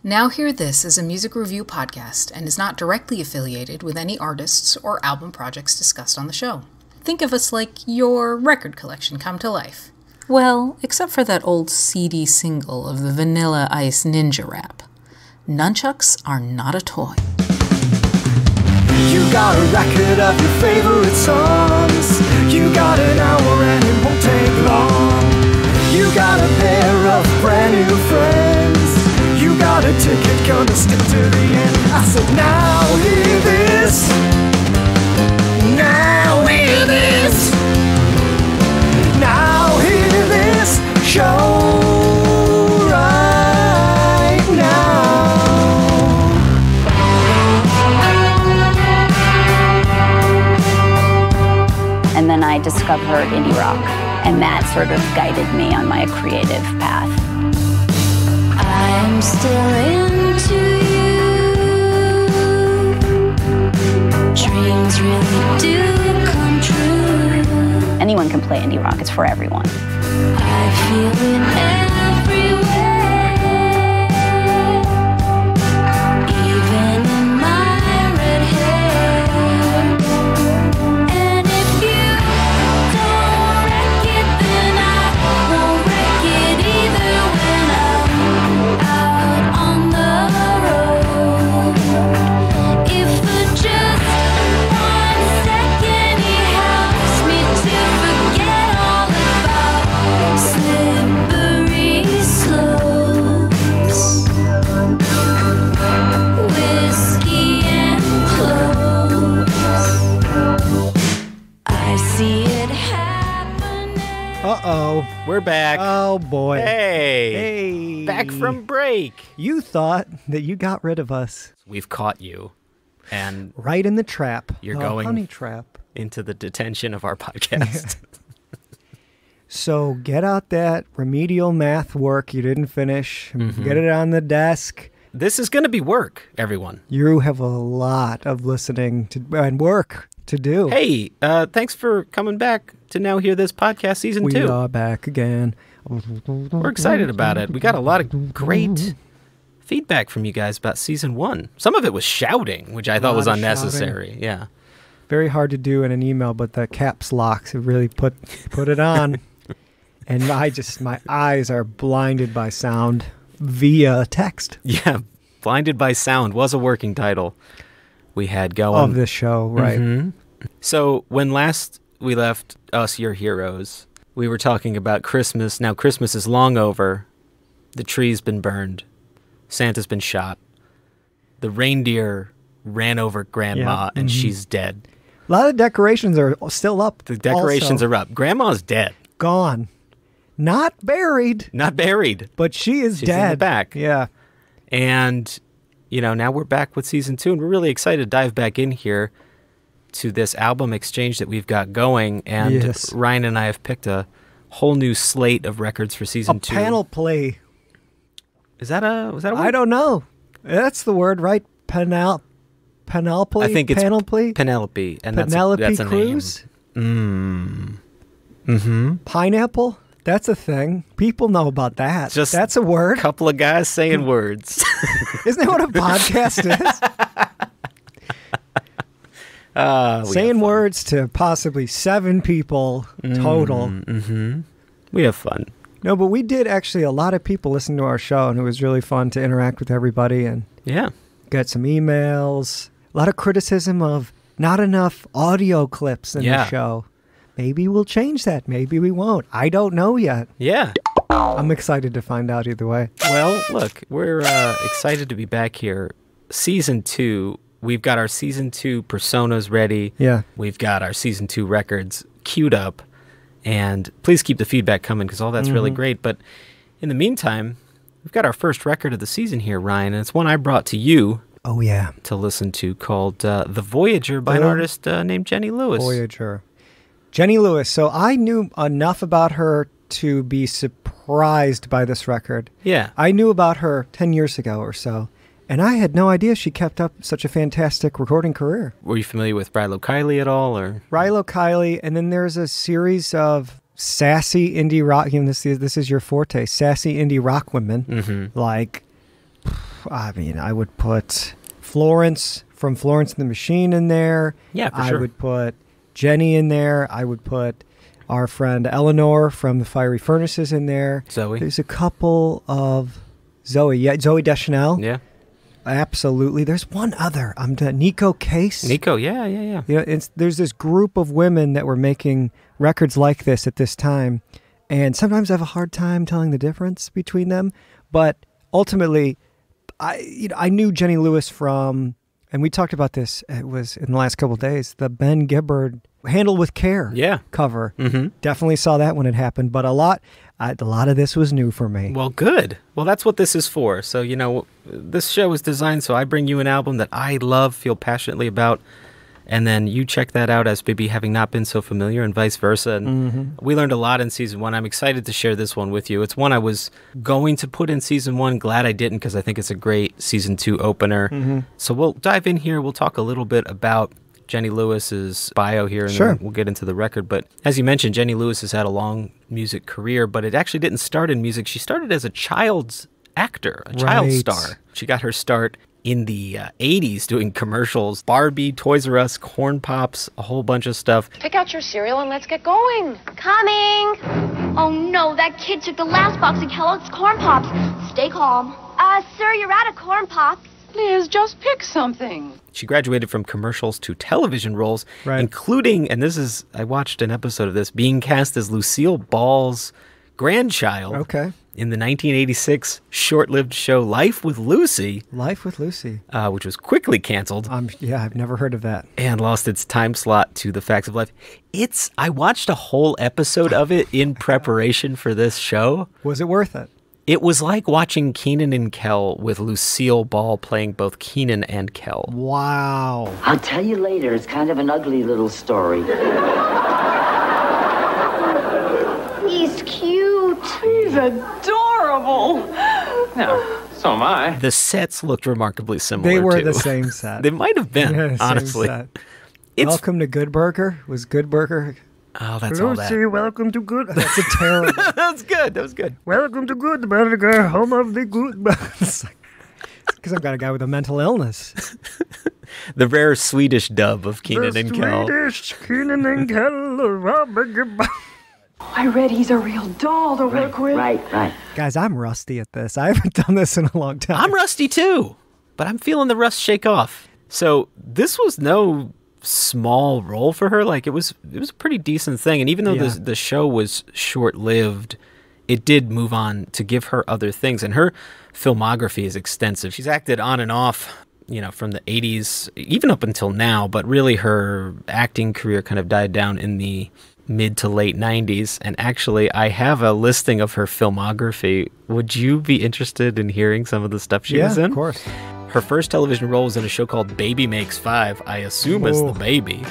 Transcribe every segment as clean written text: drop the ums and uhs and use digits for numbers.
Now Hear This is a music review podcast and is not directly affiliated with any artists or album projects discussed on the show. Think of us like your record collection come to life. Well, except for that old CD single of the Vanilla Ice Ninja Rap. Nunchucks are not a toy. You got a record of your favorite songs. You got an hour and it won't take long. You got a pair of brand new friends. You got a ticket, gonna stick to the end. I said, now hear this. Now hear this. Now hear this show right now. And then I discovered indie rock, and that sort of guided me on my creative path. I'm still into you. Dreams really do come true. Anyone can play indie rock, it's for everyone. I feel it everywhere, even in my red hair. And if you don't wreck it, then I won't wreck it either when I'm out on the road. If for just 1 second he helps me to forget all about slippery slopes, whiskey and cloves. I see it happening. Uh-oh. We're back. Oh, boy. Hey. Hey. Back from break. You thought that you got rid of us. We've caught you. And Right in the trap. You're The going- honey trap. into the detention of our podcast. So get out that remedial math work you didn't finish. Get it on the desk. This is going to be work, everyone. You have a lot of listening to and work to do. Hey, thanks for coming back to Now Hear This podcast season we 2. are back again. We're excited about it. We got a lot of great feedback from you guys about season 1. Some of it was shouting, which I thought was lot of unnecessary. Yeah. Very hard to do in an email, but the caps locks have really put it on. And my eyes are blinded by sound via text Yeah. Blinded by Sound was a working title we had going. of this show, right? Mhm. So when last we left Us Your Heroes, we were talking about Christmas. Now Christmas is long over. The tree's been burned. Santa's been shot. The reindeer ran over Grandma Yeah. and she's dead. A lot of decorations are still up. The decorations also. are up. Grandma's dead. Gone. Not buried, Not buried. but she is She's dead. in the back. Yeah. And, now we're back with season 2, and we're really excited to dive back in here to this album exchange that we've got going. And Yes. Ryan and I have picked a whole new slate of records for season A 2. panel play. Was that a word? I don't know. That's the word, right? Penelope? I think it's Penelope? Penelope, and Penelope that's a Cruz? name. Pineapple? That's a thing. People know about that. Just That's a word. Couple of guys saying words. Isn't that what a podcast is? We Saying have fun. words to possibly 7 people total. We have fun. No, but we did actually a lot of people listen to our show, and it was really fun to interact with everybody and Yeah. get some emails. A lot of criticism of not enough audio clips in Yeah. the show. Maybe we'll change that. Maybe we won't. I don't know yet. Yeah. I'm excited to find out either way. Well, look, we're excited to be back here. Season 2, we've got our season 2 personas ready. Yeah. We've got our season 2 records queued up. And please keep the feedback coming because all that's really great. But in the meantime, we've got our first record of the season here, Ryan. And it's one I brought to you Oh, yeah. to listen to called The Voyager by an artist named Jenny Lewis. Voyager. Jenny Lewis. So I knew enough about her to be surprised by this record. Yeah. I knew about her 10 years ago or so, and I had no idea she kept up such a fantastic recording career. Were you familiar with Rilo Kiley at all? Or Rilo Kiley, and then there's a series of sassy indie rock. This is your forte, sassy indie rock women, like I mean, I would put Florence from Florence and the Machine in there. Yeah, for I sure. would put Jenny in there. I would put our friend Eleanor from the Fiery Furnaces in there. Zoe. There's a couple of Zoe Deschanel. Yeah. Absolutely. There's one other. Nico Case. Nico, yeah. You know, there's this group of women that were making records like this at this time, and sometimes I have a hard time telling the difference between them. But ultimately, I knew Jenny Lewis from, and we talked about this. It was in the last couple of days. The Ben Gibbard "Handle with Care" cover. Mm-hmm. Definitely saw that when it happened. But a lot of this was new for me. Well, good. Well, that's what this is for. So, you know, this show is designed so I bring you an album that I love, feel passionately about, and then you check that out as maybe having not been so familiar and vice versa. And we learned a lot in season 1. I'm excited to share this one with you. It's one I was going to put in season 1. Glad I didn't, because I think it's a great season 2 opener. So we'll dive in here. We'll talk a little bit about Jenny Lewis's bio here, and then we'll get into the record. But as you mentioned, Jenny Lewis has had a long music career, but it actually didn't start in music. She started as a child's actor, a child star. She got her start in the 80s doing commercials, Barbie, Toys R Us, Corn Pops, a whole bunch of stuff. Pick out your cereal and let's get going. Coming! Oh no, that kid took the last box of Kellogg's Corn Pops. Stay calm. Sir, you're out of Corn Pops. Liz, just pick something. She graduated from commercials to television roles, including, and I watched an episode of this, being cast as Lucille Ball's grandchild in the 1986 short-lived show Life with Lucy. Life with Lucy. Which was quickly canceled. I've never heard of that. And lost its time slot to The Facts of Life. I watched a whole episode of it in preparation for this show. Was it worth it? It was like watching Kenan and Kel with Lucille Ball playing both Kenan and Kel. Wow. I'll tell you later. It's kind of an ugly little story. He's cute. He's adorable. Yeah, so am I. The sets looked remarkably similar, They were too. the same set. They might have been, Yeah, same honestly. set. Welcome to Good Burger. Was Good Burger? Oh, that's all that. Lucy, welcome to Good. That's a terrible. That was good. Welcome to Good Burger, home of the good. Because I've got a guy with a mental illness. The rare Swedish dub of Kenan and Kel. Swedish Kenan and Kel. I read he's a real doll to work with. Right. Guys, I'm rusty at this. I haven't done this in a long time. I'm rusty too, but I'm feeling the rust shake off. So this was no small role for her. Like it was a pretty decent thing. And even though the show was short-lived, it did move on to give her other things. And her filmography is extensive. She's acted on and off, you know, from the 80s, even up until now. But really her acting career kind of died down in the mid to late 90s. And actually, I have a listing of her filmography. Would you be interested in hearing some of the stuff she was in? Yeah, of course. Her first television role was in a show called Baby Makes Five, I assume as the baby.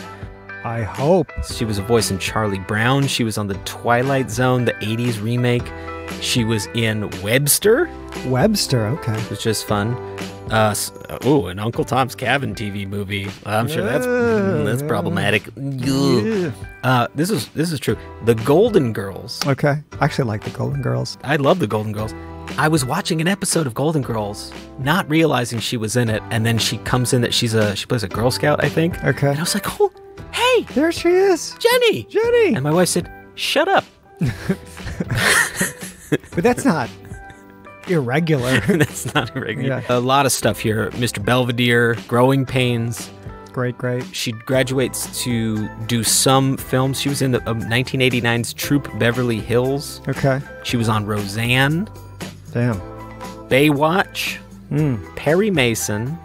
I hope. She was a voice in Charlie Brown. She was on The Twilight Zone, the 80s remake. She was in Webster. Webster, okay. Which is fun. An Uncle Tom's Cabin TV movie. I'm sure that's problematic. This is true. The Golden Girls. Okay. I actually like the Golden Girls. I love the Golden Girls. I was watching an episode of Golden Girls, not realizing she was in it, and then she comes in that she plays a Girl Scout, I think. Okay. And I was like, oh, hey, there she is. Jenny. Jenny. And my wife said, shut up. But that's not irregular. That's not irregular. Yeah. A lot of stuff here. Mr. Belvedere, Growing Pains. Great. She graduates to do some films. She was in the 1989's Troop Beverly Hills. Okay. She was on Roseanne. Damn. Baywatch. Perry Mason.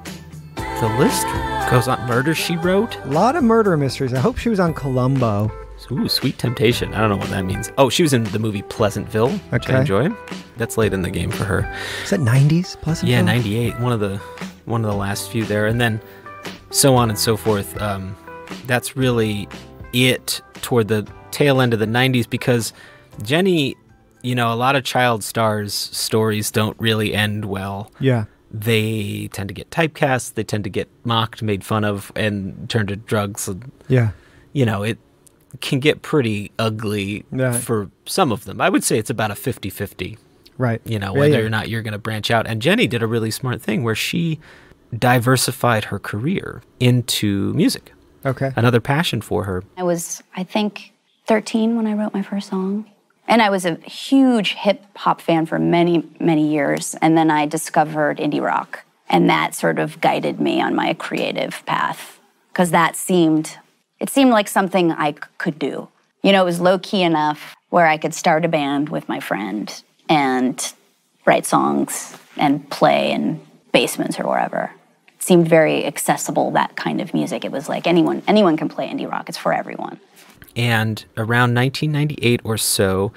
The list goes on. Murder, She Wrote. A lot of murder mysteries. I hope she was on Columbo. Ooh, Sweet Temptation. I don't know what that means. Oh, she was in the movie Pleasantville, which I enjoy. That's late in the game for her. Is that 90s Pleasantville? Yeah, 98. One of the last few there. And then so on and so forth. That's really it toward the tail end of the 90s because Jenny, you know, a lot of child stars' stories don't really end well. Yeah. They tend to get typecast, they tend to get mocked, made fun of, and turn to drugs. Yeah. You know, it can get pretty ugly for some of them. I would say it's about a 50-50 Right. You know, Yeah, whether yeah. or not you're going to branch out. And Jenny did a really smart thing where she diversified her career into music. Okay. Another passion for her. I was, I think, 13 when I wrote my first song. And I was a huge hip hop fan for many, many years. And then I discovered indie rock. And that sort of guided me on my creative path. Because it seemed like something I could do. You know, it was low key enough where I could start a band with my friend and write songs and play in basements or wherever. It seemed very accessible, that kind of music. It was like anyone can play indie rock. It's for everyone. And around 1998 or so,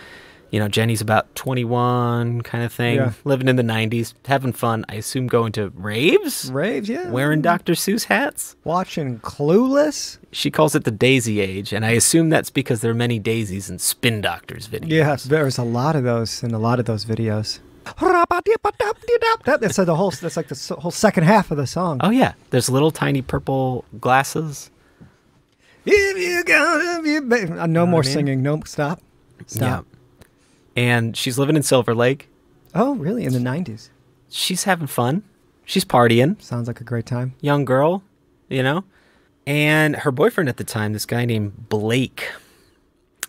you know, Jenny's about 21 kind of thing, Yeah. living in the 90s, having fun, I assume going to raves? Raves, yeah. Wearing Dr. Seuss hats? Watching Clueless. She calls it the daisy age, and I assume that's because there are many daisies in Spin Doctors videos. Yes, there's a lot of those in a lot of those videos. That's like the whole second half of the song. Oh, yeah. There's little tiny purple glasses. If you gonna be no more singing. No, stop. Yeah. And she's living in Silver Lake. Oh, really? In the 90s. She's having fun. She's partying. Sounds like a great time. Young girl, you know? And her boyfriend at the time, this guy named Blake,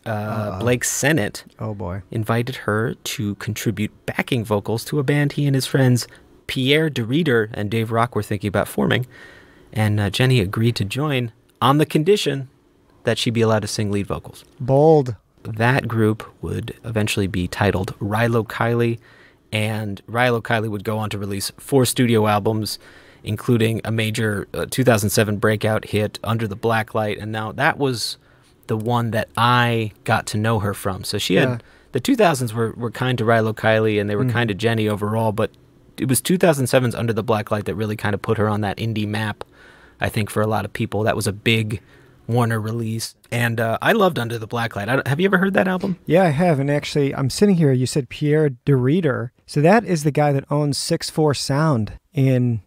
Blake Sennett, Oh, boy. invited her to contribute backing vocals to a band he and his friends Pierre de Reeder and Dave Rock were thinking about forming. And Jenny agreed to join on the condition that she be allowed to sing lead vocals. Bold. That group would eventually be titled Rilo Kiley, and Rilo Kiley would go on to release 4 studio albums, including a major 2007 breakout hit, Under the Blacklight, and now that was the one that I got to know her from. So she had, the 2000s were kind to Rilo Kiley, and they were kind to Jenny overall, but it was 2007's Under the Blacklight that really kind of put her on that indie map, I think, for a lot of people. That was a big Warner release. And I loved Under the Blacklight. Have you ever heard that album? Yeah, I have. And actually, I'm sitting here. You said Pierre de Reeder. So that is the guy that owns 6-4 Sound in,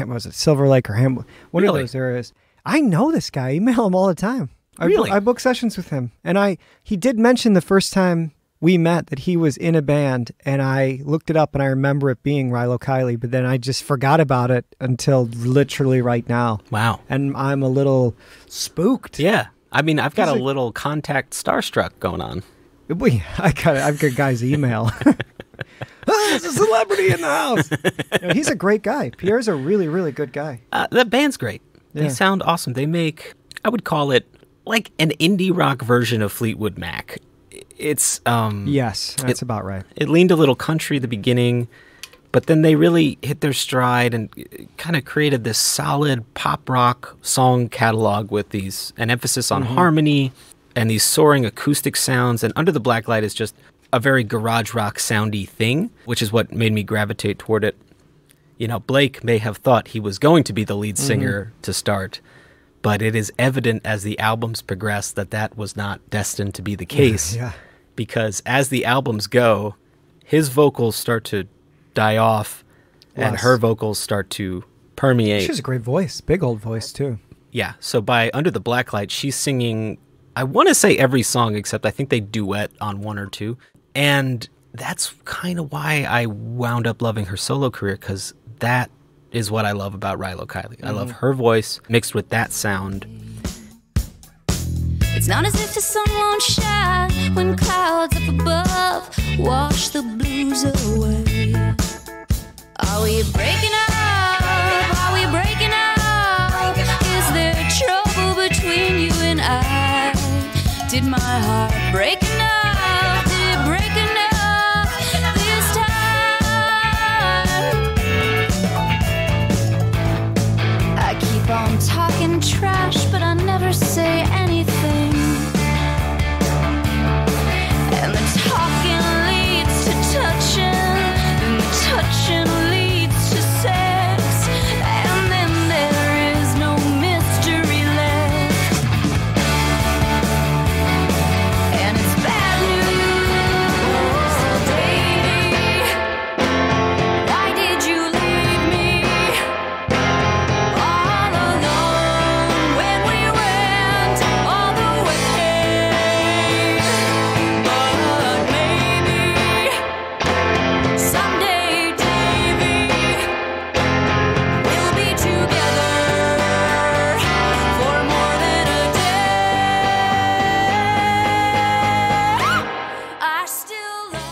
was it Silver Lake or Ham? One of those areas. I know this guy. I email him all the time. Really? I book sessions with him. And he did mention the first time we met that he was in a band, and I looked it up, and I remember it being Rilo Kiley, but then I just forgot about it until literally right now. Wow. And I'm a little spooked. Yeah. I mean, I've got a little contact starstruck going on. I've got guy's email. There's a celebrity in the house. He's a great guy. Pierre's a really, really good guy. That band's great. They Yeah. sound awesome. They make, I would call it like an indie rock version of Fleetwood Mac. It's Yes, that's about right. It leaned a little country at the beginning, but then they really hit their stride and kind of created this solid pop rock song catalog with an emphasis on harmony and these soaring acoustic sounds. And Under the Blacklight is just a very garage rock soundy thing, which is what made me gravitate toward it. You know, Blake may have thought he was going to be the lead singer to start, but it is evident as the albums progress that was not destined to be the case. Yeah. Because as the albums go, his vocals start to die off and Less. her vocals start to permeate. She has a great voice, big old voice too. Yeah, so by Under the Blacklight, she's singing, I want to say every song, except I think they duet on 1 or 2. And that's kind of why I wound up loving her solo career, because that is what I love about Rilo Kiley. I love her voice mixed with that sound. It's not as if the sun won't shine when clouds up above wash the blues away. Are we breaking up? Are we breaking up? Is there trouble between you and I? Did my heart break enough? Did it break enough this time? I keep on talking trash, but I never say anything. And the talking leads to touching, and the touching leads to sex, and then there is no mystery left. And it's bad.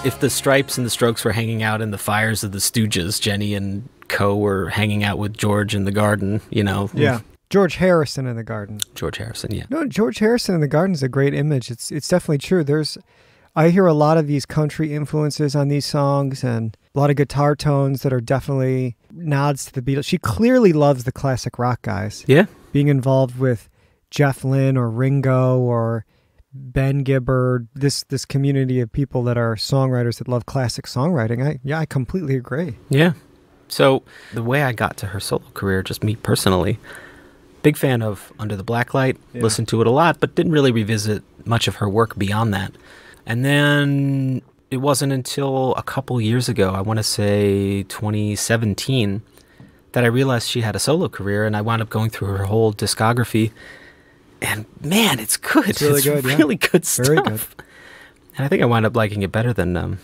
if the Stripes and the Strokes were hanging out in the fires of the Stooges, Jenny and Co were hanging out with George in the garden, you know. Yeah. George Harrison in the garden. George Harrison, yeah. No, George Harrison in the garden is a great image. It's definitely true. I hear a lot of these country influences on these songs and a lot of guitar tones that are definitely nods to the Beatles. She clearly loves the classic rock guys. Yeah. Being involved with Jeff Lynne or Ringo or Ben Gibbard, this community of people that are songwriters that love classic songwriting. I completely agree. Yeah. So the way I got to her solo career, just me personally, big fan of Under the Blacklight, listened to it a lot, but didn't really revisit much of her work beyond that. And then it wasn't until a couple years ago, I want to say 2017, that I realized she had a solo career, and I wound up going through her whole discography. And man, it's good. It's really good stuff. Very good. And I think I wound up liking it better than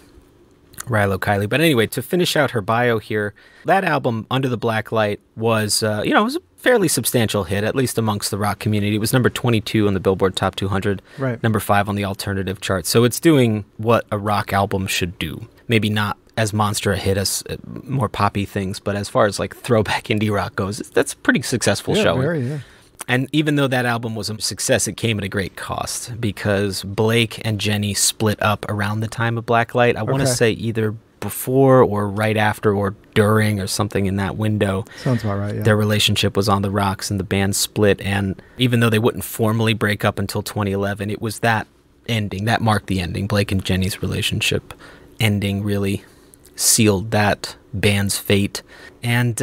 Rilo Kiley. But anyway, to finish out her bio here, that album, Under the Blacklight, was, it was a fairly substantial hit, at least amongst the rock community. It was number 22 on the Billboard Top 200, right. Number 5 on the alternative chart. So it's doing what a rock album should do. Maybe not as monster a hit as more poppy things, but as far as like throwback indie rock goes, that's a pretty successful showing. Yeah. And even though that album was a success, it came at a great cost because Blake and Jenny split up around the time of Blacklight. I want to say either before or right after or during or something in that window. Sounds about right, yeah. Their relationship was on the rocks and the band split. And even though they wouldn't formally break up until 2011, it was that ending, that marked the ending. Blake and Jenny's relationship ending really sealed that band's fate. And,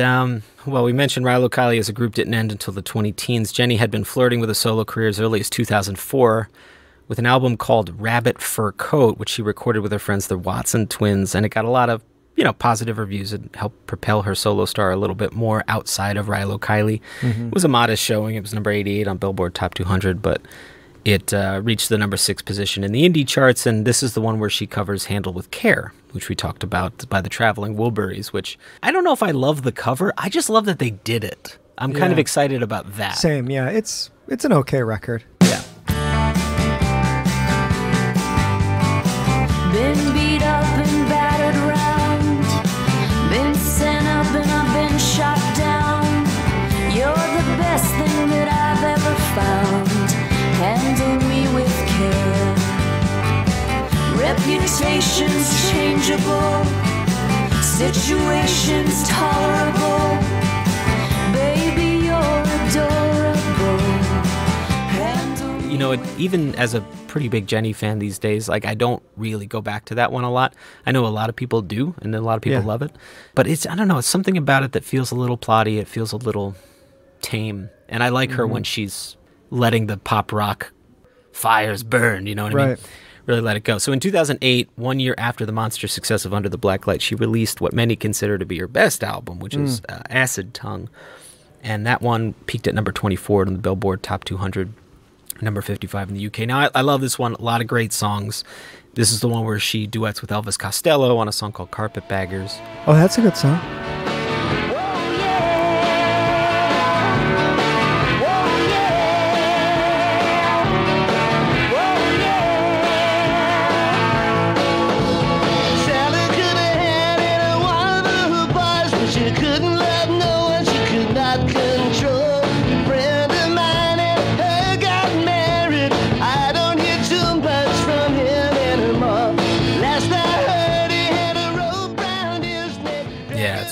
we mentioned Rilo Kiley as a group didn't end until the 20-teens. Jenny had been flirting with a solo career as early as 2004 with an album called Rabbit Fur Coat, which she recorded with her friends, the Watson twins, and it got a lot of, positive reviews and helped propel her solo star a little bit more outside of Rilo Kiley. Mm-hmm. It was a modest showing. It was number 88 on Billboard Top 200, but it reached the number 6 position in the indie charts, and this is the one where she covers Handle with Care, which we talked about, by the Traveling Wilburys, which I don't know if I love the cover. I just love that they did it. I'm kind of excited about that. Same, yeah. It's an okay record. Yeah. Been beat up and battered around, been sent up and I've been shot down. You're the best thing that I've ever found. Handle me with care. Reputation's changeable, situations tolerable. Baby, you're adorable. Even as a pretty big Jenny fan these days, like I don't really go back to that one a lot. I know a lot of people do, and a lot of people love it. But I don't know, it's something about it that feels a little plotty. It feels a little tame. And I like her when she's letting the pop rock fires burn, you know what I mean? Really let it go. So in 2008, 1 year after the monster success of Under the Blacklight, she released what many consider to be her best album, which is Acid Tongue. And that one peaked at number 24 on the Billboard Top 200, number 55 in the UK. Now, I love this one. A lot of great songs. This is the one where she duets with Elvis Costello on a song called Carpetbaggers. Oh, that's a good song.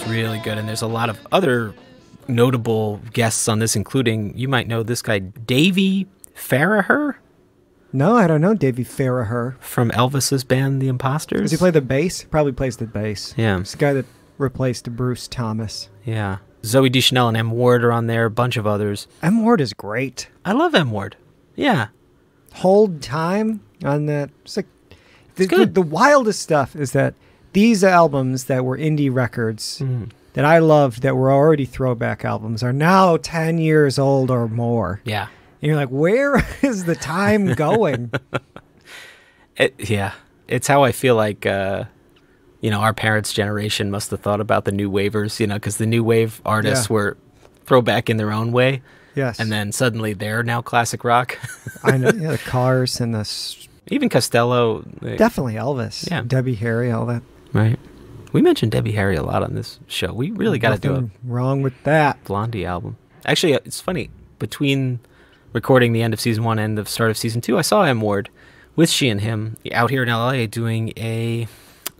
Really good, and there's a lot of other notable guests on this, including, you might know this guy, Davey Farragher. No, I don't know Davey Farragher. From Elvis's band, The Imposters. Does he play the bass? Probably plays the bass. Yeah. It's the guy that replaced Bruce Thomas. Yeah. Zoe Deschanel and M. Ward are on there, a bunch of others. M. Ward is great. I love M. Ward. Yeah. Hold Time on that. It's like the wildest stuff is that these albums that were indie records that I loved that were already throwback albums are now 10 years old or more. Yeah. And you're like, where is the time going? It's how I feel like, our parents' generation must have thought about the new wavers, because the new wave artists were throwback in their own way. Yes. And then suddenly they're now classic rock. I know. Yeah, the Cars and the Even Costello. Definitely Elvis. Yeah. Debbie Harry, all that. Right. We mentioned Debbie Harry a lot on this show. We really got to do Nothing wrong with that. Blondie album. Actually, it's funny. Between recording the end of season 1 and the start of season 2, I saw M. Ward with She and Him out here in LA doing a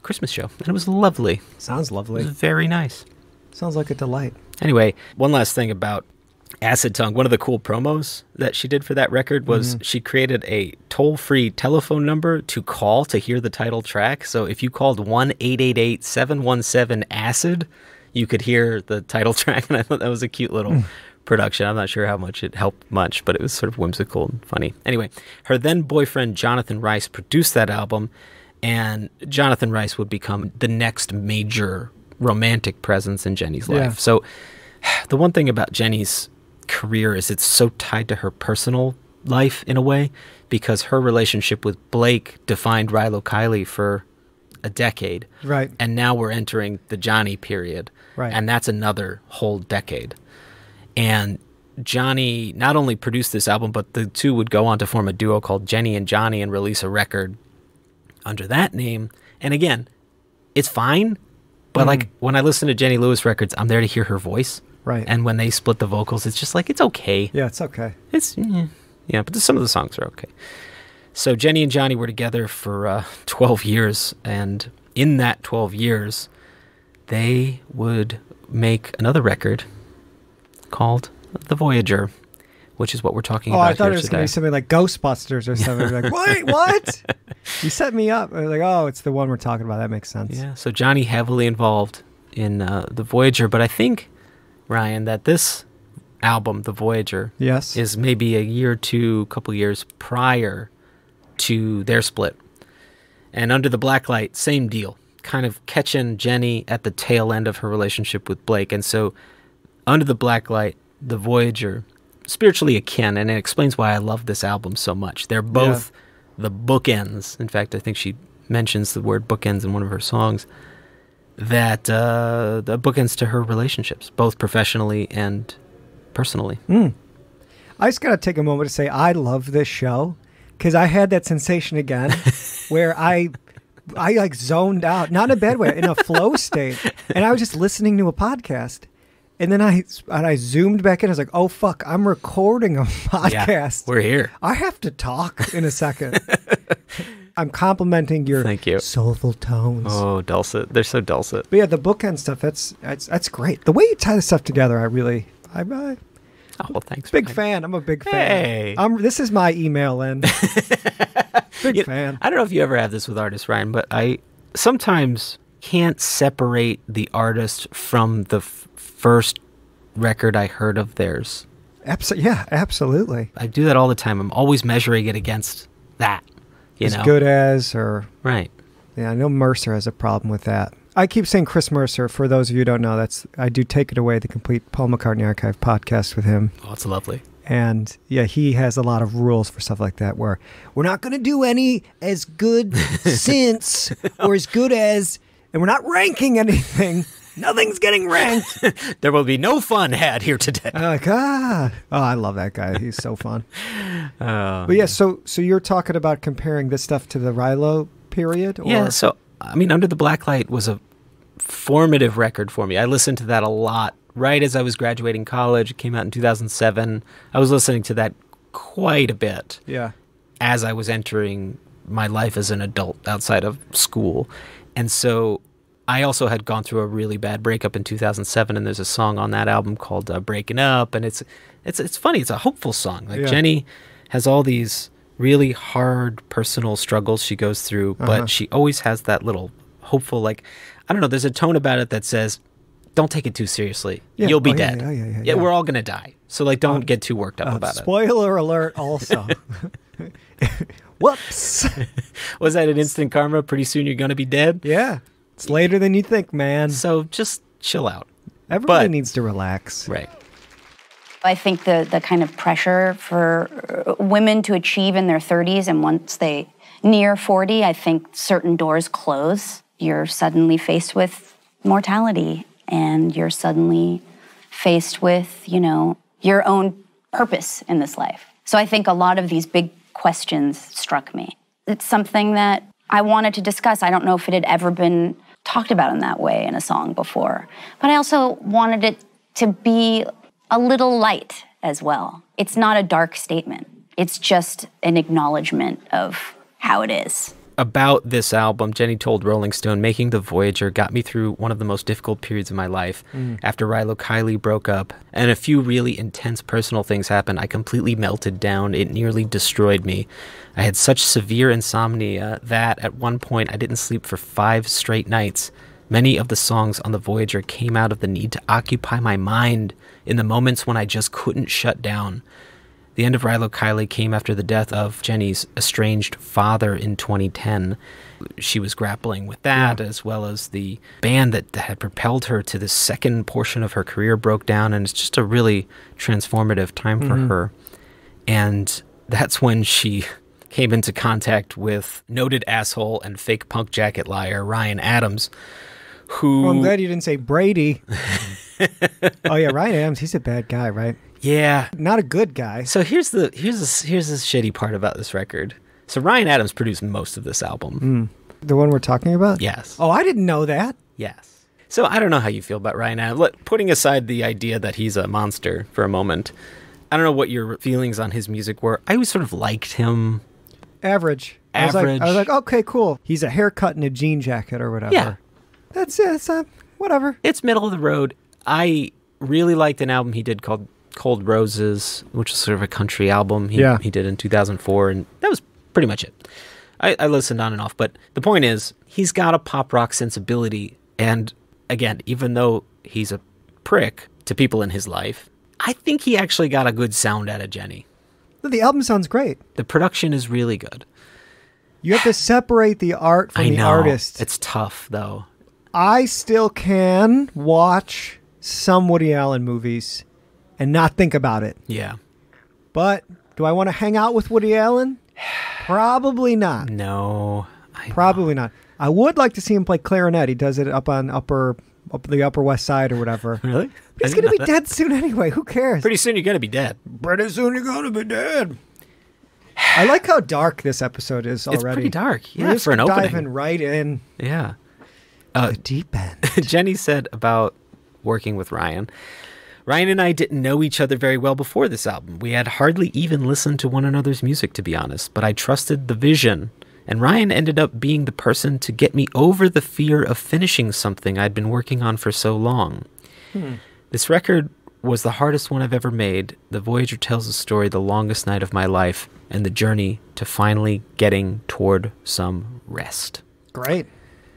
Christmas show. And it was lovely. Sounds It lovely. was very nice. Sounds like a delight. Anyway, one last thing about Acid Tongue. One of the cool promos that she did for that record was she created a toll-free telephone number to call to hear the title track. So if you called 1-888-717-ACID, you could hear the title track. And I thought that was a cute little production. I'm not sure how much it helped much, but it was sort of whimsical and funny. Anyway, her then boyfriend Jonathan Rice produced that album, and Jonathan Rice would become the next major romantic presence in Jenny's life. Yeah. So the one thing about Jenny's career is it's so tied to her personal life in a way, because her relationship with Blake defined Rilo Kiley for a decade. Right. And now we're entering the Johnny period. Right. And that's another whole decade. And Johnny not only produced this album, but the two would go on to form a duo called Jenny and Johnny and release a record under that name. And again, it's fine, but like when I listen to Jenny Lewis records, I'm there to hear her voice. Right. And when they split the vocals, it's just like, it's okay. Yeah, it's okay. It's, yeah, but some of the songs are okay. So Jenny and Johnny were together for 12 years, and in that 12 years, they would make another record called The Voyager, which is what we're talking about I thought here it was going to today. be something like Ghostbusters or something. Like, wait, what? You set me up. I was like, oh, it's the one we're talking about. That makes sense. Yeah, so Johnny heavily involved in The Voyager, but I think, Ryan, that this album, The Voyager, Yes. is maybe a year or two, couple years prior to their split. And Under the Blacklight, same deal, kind of catching Jenny at the tail end of her relationship with Blake. And so Under the Blacklight, The Voyager, spiritually akin, and it explains why I love this album so much. They're both the bookends. In fact, I think she mentions the word bookends in one of her songs, that the bookends to her relationships, both professionally and personally. I just got to take a moment to say I love this show, because I had that sensation again where I like zoned out, not in a bad way, in a flow state. And I was just listening to a podcast. And then I zoomed back in. I was like, oh, fuck, I'm recording a podcast. Yeah, we're here. I have to talk in a second. I'm complimenting your Thank you. soulful tones. Oh, dulcet. They're so dulcet. But yeah, the bookend stuff, that's great. The way you tie this stuff together, I'm Oh, well, thanks. big Ryan. fan. I'm a big fan. Hey. This is my email in. Big fan. I don't know if you ever have this with artists, Ryan, but I sometimes can't separate the artist from the first record I heard of theirs. Yeah, absolutely. I do that all the time. I'm always measuring it against that. You As know? good as, or Right. yeah, I know Mercer has a problem with that. I keep saying Chris Mercer. For those of you who don't know, I do Take It Away, the complete Paul McCartney Archive podcast with him. Oh, it's lovely. And yeah, he has a lot of rules for stuff like that, where we're not going to do any as good since or as good as, and we're not ranking anything. Nothing's getting ranked. There will be no fun had here today. I'm like, oh, I love that guy. He's so fun. Oh, But yeah, so you're talking about comparing this stuff to the Rilo period? Or? yeah, so, I mean, Under the Blacklight was a formative record for me. I listened to that a lot right as I was graduating college. It came out in 2007. I was listening to that quite a bit Yeah. as I was entering my life as an adult outside of school. And so I also had gone through a really bad breakup in 2007, and there's a song on that album called Breaking Up, and it's funny. It's a hopeful song. Like, Yeah. Jenny has all these really hard personal struggles she goes through, but she always has that little hopeful, like, I don't know, there's a tone about it that says, don't take it too seriously. Yeah. You'll be Oh, yeah, dead. yeah. We're all going to die. So, like, don't get too worked up about it. Spoiler alert also. Whoops. Was that an instant karma? Pretty soon you're going to be dead? Yeah. It's later than you think, man. So just chill out. Everybody but- needs to relax. Right. I think the kind of pressure for women to achieve in their 30s, and once they near 40, I think certain doors close. You're suddenly faced with mortality, and you're suddenly faced with, your own purpose in this life. So I think a lot of these big questions struck me. it's something that I wanted to discuss. I don't know if it had ever been talked about in that way in a song before. But I also wanted it to be a little light as well. It's not a dark statement. It's just an acknowledgement of how it is. About this album, Jenny told Rolling Stone, making the Voyager got me through one of the most difficult periods of my life. After Rilo Kiley broke up and a few really intense personal things happened, I completely melted down. It nearly destroyed me. I had such severe insomnia that at one point I didn't sleep for 5 straight nights. Many of the songs on the Voyager came out of the need to occupy my mind in the moments when I just couldn't shut down. The end of Rilo Kiley came after the death of Jenny's estranged father in 2010. She was grappling with that, as well as the band that had propelled her to the second portion of her career broke down, and it's just a really transformative time for her. And that's when she came into contact with noted asshole and fake punk jacket liar Ryan Adams, who... Well, I'm glad you didn't say Brady. Oh, yeah, Ryan Adams, he's a bad guy, right? Yeah. Not a good guy. So here's the shitty part about this record. So Ryan Adams produced most of this album. The one we're talking about? Yes. Oh, I didn't know that. Yes. So I don't know how you feel about Ryan Adams. Putting aside the idea that he's a monster for a moment, I don't know what your feelings on his music were. I always sort of liked him. Average. I was like, okay, cool. He's a haircut and a jean jacket or whatever. Yeah. That's it. It's whatever. It's middle of the road. I really liked an album he did called Cold Roses, which is sort of a country album he did in 2004, and that was pretty much it. I listened on and off, but the point is, he's got a pop rock sensibility, and again, even though he's a prick to people in his life, I think he actually got a good sound out of Jenny. The album sounds great. The production is really good. You have to separate the art from the artist. It's tough, though. I still can watch some Woody Allen movies and not think about it. Yeah. But do I want to hang out with Woody Allen? Probably not. No. Probably not. I would like to see him play clarinet. He does it up the Upper West Side or whatever. Really? He's going to be dead soon anyway. Who cares? Pretty soon you're going to be dead. Pretty soon you're going to be dead. I like how dark this episode is already. It's pretty dark. Yeah, We're for an opening. diving right in. Yeah. The deep end. Jenny said about working with Ryan and I didn't know each other very well before this album. We had hardly even listened to one another's music, to be honest, but I trusted the vision, and Ryan ended up being the person to get me over the fear of finishing something I'd been working on for so long. This record was the hardest one I've ever made. The Voyager tells the story, the longest night of my life, and the journey to finally getting toward some rest. Great.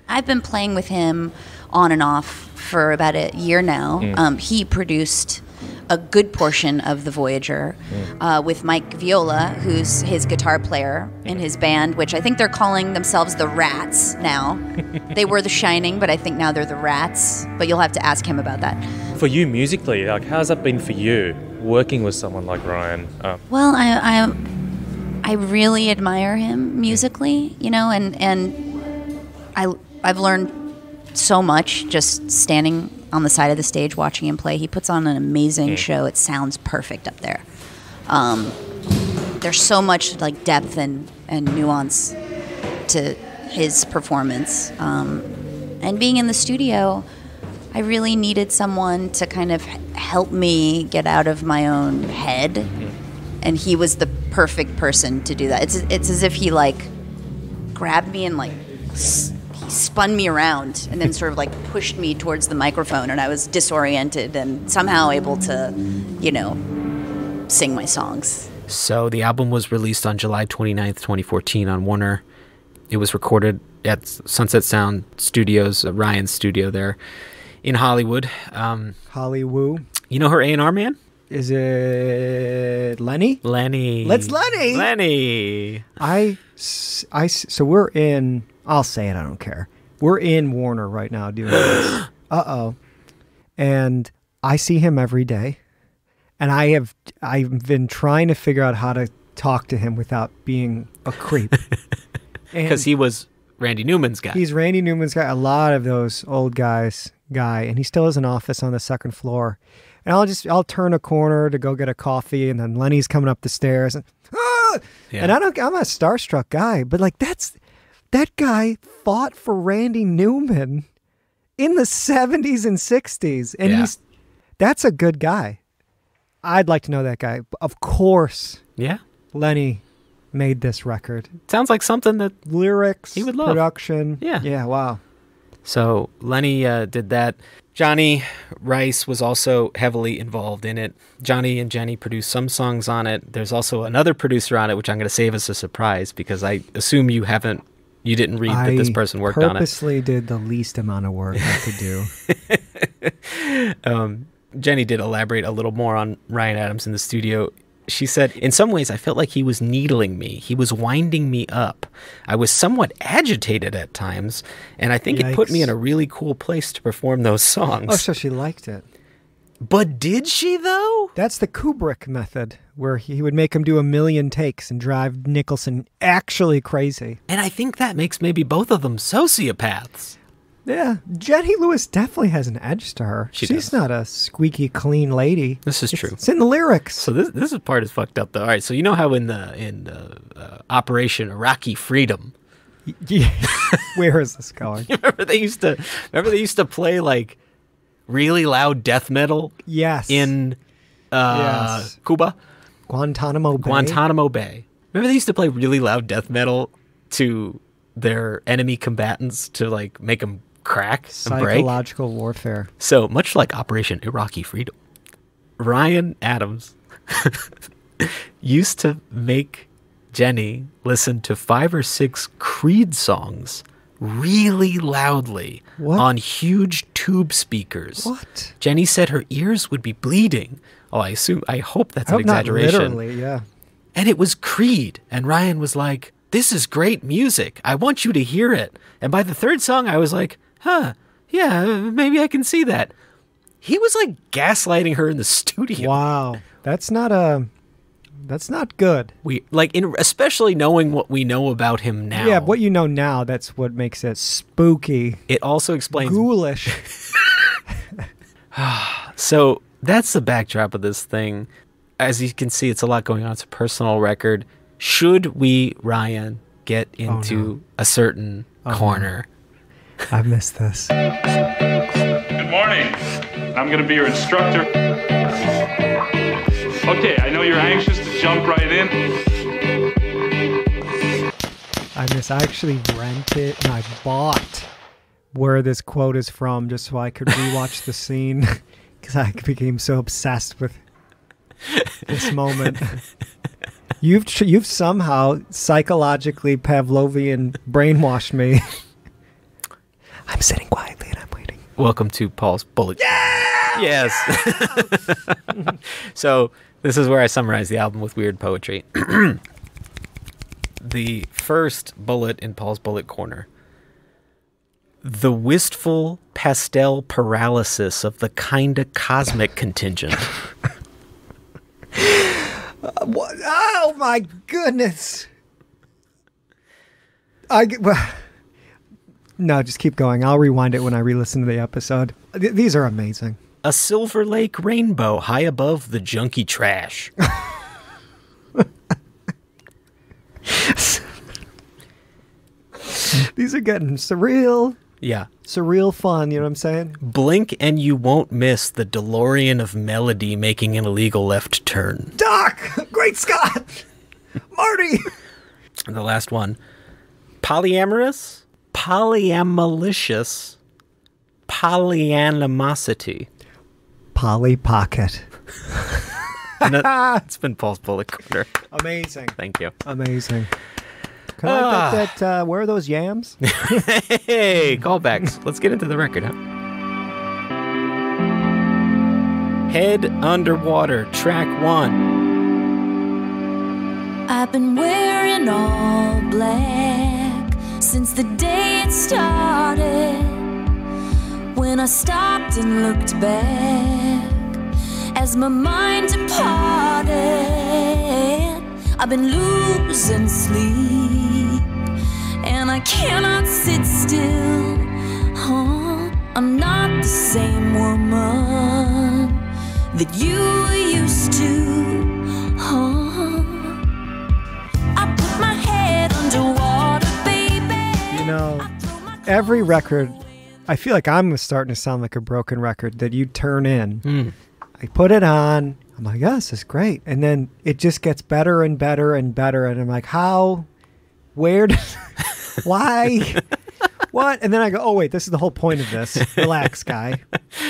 I've been playing with him on and off for about a year now. He produced a good portion of the Voyager with Mike Viola, who's his guitar player in his band, which I think they're calling themselves the Rats now. They were the Shining, but I think now they're the Rats. But you'll have to ask him about that. For you musically, like, how's that been for you, working with someone like Ryan? Well, I really admire him musically, you know, and I've learned so much just standing on the side of the stage watching him play. He puts on an amazing show. It sounds perfect up there. There's so much like depth and nuance to his performance. And being in the studio, I really needed someone to kind of help me get out of my own head. And he was the perfect person to do that. It's as if he like grabbed me and like he spun me around and then sort of like pushed me towards the microphone, and I was disoriented and somehow able to, you know, sing my songs. So the album was released on July 29th, 2014 on Warner. It was recorded at Sunset Sound Studios, Ryan's studio there in Hollywood. Hollywood. You know her A&R man? Is it Lenny? Lenny. Let's Lenny. Lenny. So we're in, I'll say it, I don't care. We're in Warner right now doing this. Uh-oh. And I see him every day. And I've been trying to figure out how to talk to him without being a creep. Because he was Randy Newman's guy. He's Randy Newman's guy. A lot of those old guys guy. And he still has an office on the second floor. And I'll turn a corner to go get a coffee, and then Lenny's coming up the stairs, and Yeah. And I'm a starstruck guy, but like that guy fought for Randy Newman in the 70s and 60s, and that's a good guy. I'd like to know that guy. Of course. Yeah. Lenny made this record. Sounds like something that lyrics, he would love. Production. Yeah. Yeah, wow. So Lenny did that. Johnny Rice was also heavily involved in it. Johnny and Jenny produced some songs on it. There's also another producer on it, which I'm going to save as a surprise because I assume you didn't read that this person worked on it. I purposely did the least amount of work I could do. Jenny did elaborate a little more on Ryan Adams in the studio. She said, in some ways, I felt like he was needling me. He was winding me up. I was somewhat agitated at times, and I think it put me in a really cool place to perform those songs. Oh, so she liked it. But did she, though? That's the Kubrick method, where he would make him do 1,000,000 takes and drive Nicholson actually crazy. And I think that makes maybe both of them sociopaths. Yeah, Jenny Lewis definitely has an edge to her. She's not a squeaky clean lady. This is true. It's in the lyrics. So this part is fucked up though. All right, so you know how in the Operation Iraqi Freedom, yeah. Where is this going? remember they used to play like really loud death metal. Yes. In Cuba, Guantanamo Bay. Remember they used to play really loud death metal to their enemy combatants to like make them crack and break. Psychological warfare. So much like Operation Iraqi Freedom, Ryan Adams used to make Jenny listen to 5 or 6 Creed songs really loudly on huge tube speakers. What? Jenny said her ears would be bleeding. Oh, I hope that's an exaggeration. Not literally, yeah. And it was Creed, and Ryan was like, "This is great music. I want you to hear it." And by the 3rd song, I was like, yeah, maybe I can see that. He was like gaslighting her in the studio. Wow. That's not good. Especially knowing what we know about him now. Yeah, what you know now, that's what makes it spooky. It also explains... Ghoulish. So that's the backdrop of this thing. As you can see, it's a lot going on. It's a personal record. Should we, Ryan, get into a certain corner? I missed this. Good morning. I'm going to be your instructor. Okay, I know you're anxious to jump right in. I actually rented, I bought where this quote is from just so I could rewatch the scene because I became so obsessed with this moment. You've somehow psychologically Pavlovian brainwashed me. I'm sitting quietly and I'm waiting. Welcome to Paul's Bullet. Yeah! Yes! So this is where I summarize the album with weird poetry. The first bullet in Paul's Bullet Corner. The wistful pastel paralysis of the kinda cosmic contingent. What? Oh my goodness! No, just keep going. I'll rewind it when I re-listen to the episode. These are amazing. A Silver Lake rainbow high above the junky trash. These are getting surreal. Yeah. Surreal fun, you know what I'm saying? Blink and you won't miss the DeLorean of melody making an illegal left turn. Doc! Great Scott! Marty! And the last one. Polyamorous, polyamalicious, polyanimosity. Polly Pocket. And it's been Paul's Bullet Corner. Amazing. Thank you. Amazing. Can I bet that, where are those yams? Hey, callbacks. Let's get into the record, huh? Head Underwater, track 1. I've been wearing all black since the day it started. When I stopped and looked back as my mind departed, I've been losing sleep and I cannot sit still. I'm not the same woman that you used to. know, every record, I feel like I'm starting to sound like a broken record that you turn in. I put it on. I'm like, yes, it's great. And then it just gets better and better and better. And I'm like, how? Where? Why? What? And then I go, oh, wait, this is the whole point of this. Relax, guy.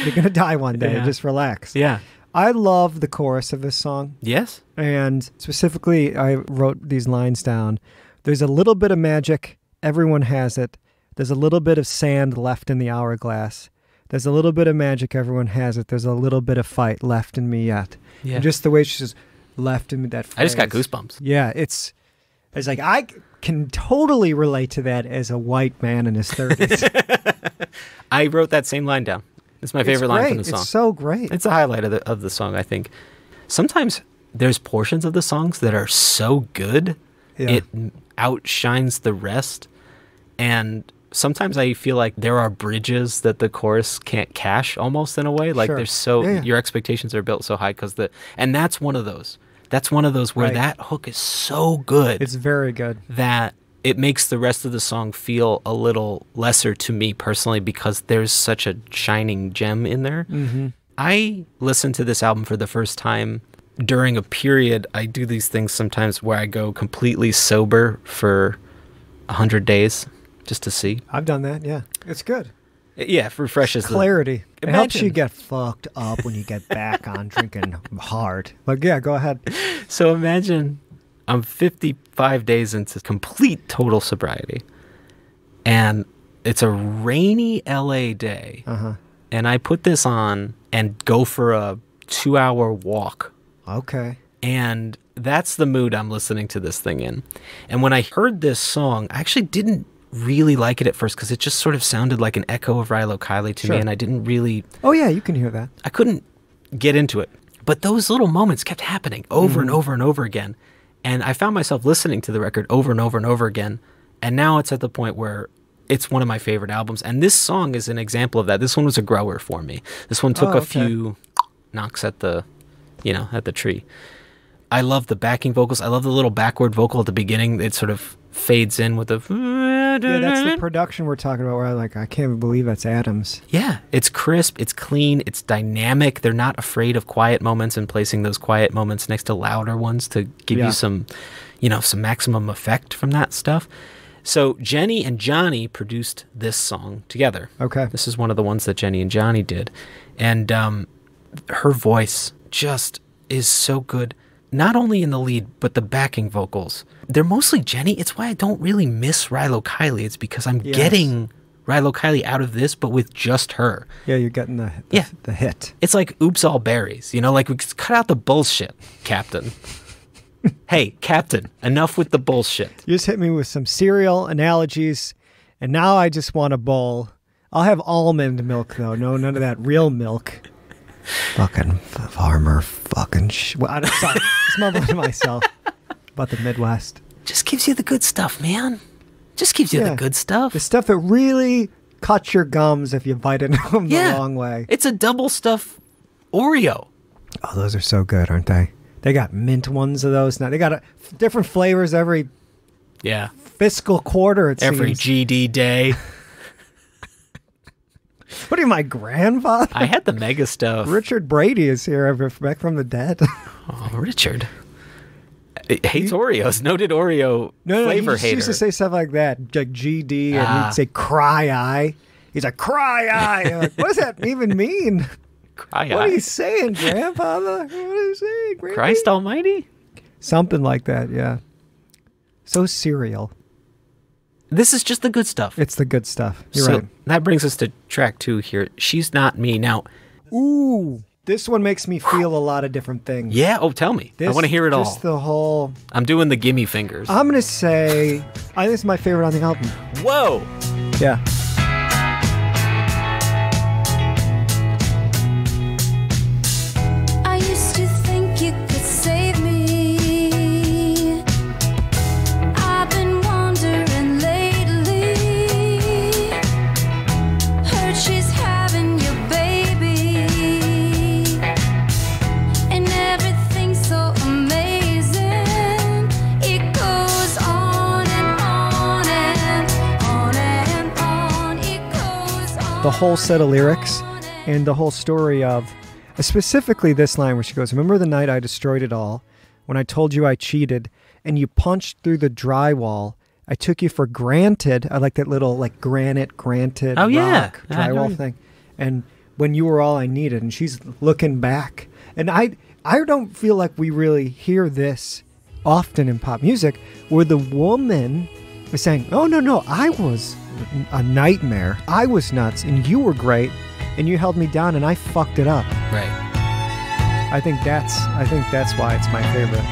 You're going to die one day. Yeah. Just relax. Yeah. I love the chorus of this song. Yes. And specifically, I wrote these lines down. There's a little bit of magic. Everyone has it. There's a little bit of sand left in the hourglass. There's a little bit of magic. Everyone has it. There's a little bit of fight left in me yet. Yeah. And just the way she says, left in me, that phrase. I just got goosebumps. Yeah. It's like, I can totally relate to that as a white man in his 30s. I wrote that same line down. It's my favorite line from the song. It's so great. It's a highlight of the song, I think. Sometimes there's portions of the songs that are so good, it outshines the rest. And sometimes I feel like there are bridges that the chorus can't cash almost in a way. Like there's your expectations are built so high and that's one of those. That's one of those where that hook is so good. It's very good. That it makes the rest of the song feel a little lesser to me personally because there's such a shining gem in there. Mm-hmm. I listened to this album for the first time during a period. I do these things sometimes where I go completely sober for 100 days just to see. I've done that, yeah. It's good. Yeah, it refreshes clarity. It helps you get fucked up when you get back on drinking hard. But yeah, go ahead. So imagine I'm 55 days into complete total sobriety, and it's a rainy LA day, and I put this on and go for a 2-hour walk. Okay. And that's the mood I'm listening to this thing in. And when I heard this song, I actually didn't really like it at first because it just sort of sounded like an echo of Rilo Kiley to me, and I didn't really... Oh yeah, you can hear that. I couldn't get into it. But those little moments kept happening over and over and over again. And I found myself listening to the record over and over and over again. And now it's at the point where it's one of my favorite albums. And this song is an example of that. This one was a grower for me. This one took a few knocks at the, at the tree. I love the backing vocals. I love the little backward vocal at the beginning. It sort of fades in with the... Yeah, that's the production we're talking about where I'm like, I can't believe that's Adams. Yeah, it's crisp, it's clean, it's dynamic. They're not afraid of quiet moments and placing those quiet moments next to louder ones to give you some, some maximum effect from that stuff. So Jenny and Johnny produced this song together. Okay. This is one of the ones that Jenny and Johnny did. And her voice just is so good. Not only in the lead, but the backing vocals. They're mostly Jenny. It's why I don't really miss Rilo Kiley. It's because I'm getting Rilo Kiley out of this, but with just her. Yeah, you're getting the hit. It's like Oops All Berries. Like, we cut out the bullshit, Captain. Hey, Captain, enough with the bullshit. You just hit me with some cereal analogies, and now I just want a bowl. I'll have almond milk, though. No, none of that real milk. Fucking farmer, fucking I'm sorry. Just mumbling to myself about the Midwest. Just gives you the good stuff, man. Just gives you the good stuff. The stuff that really cuts your gums if you bite into them the wrong way. It's a double stuff Oreo. Oh, those are so good, aren't they? They got mint ones of those now. They got different flavors every fiscal quarter, it every seems. GD day. What are you, my grandfather? I had the mega stuff. Richard Brady is here, back from the dead. Oh, Richard. Hates Oreos. Noted Oreo flavor hater. He used to say stuff like that, like GD, and he'd say cry eye. He's like, cry eye. Like, what does that even mean? Cry What eye. are you saying, grandfather? What are you saying, grandpa? Christ almighty? Something like that, yeah. So cereal. This is just the good stuff. It's the good stuff. You're so right. That brings us to track 2 here. She's Not Me. Now, ooh, this one makes me feel a lot of different things. Yeah, tell me. I want to hear it all. Just the whole... I'm doing the gimme fingers. I'm going to say, I think it's my favorite on the album. Whoa! Yeah. I used to think you could save me. I've been wondering lately. Heard she's having your baby, and everything's so amazing. It goes on and on and on and the whole set of lyrics and the whole story of, specifically this line where she goes, remember the night I destroyed it all, when I told you I cheated, and you punched through the drywall. I took you for granted. I like that little like granite, granted rock drywall thing. And when you were all I needed, and she's looking back. And I don't feel like we really hear this often in pop music, where the woman is saying, oh, no, I was a nightmare. I was nuts, and you were great, and you held me down, and I fucked it up. Right. I think that's why it's my favorite.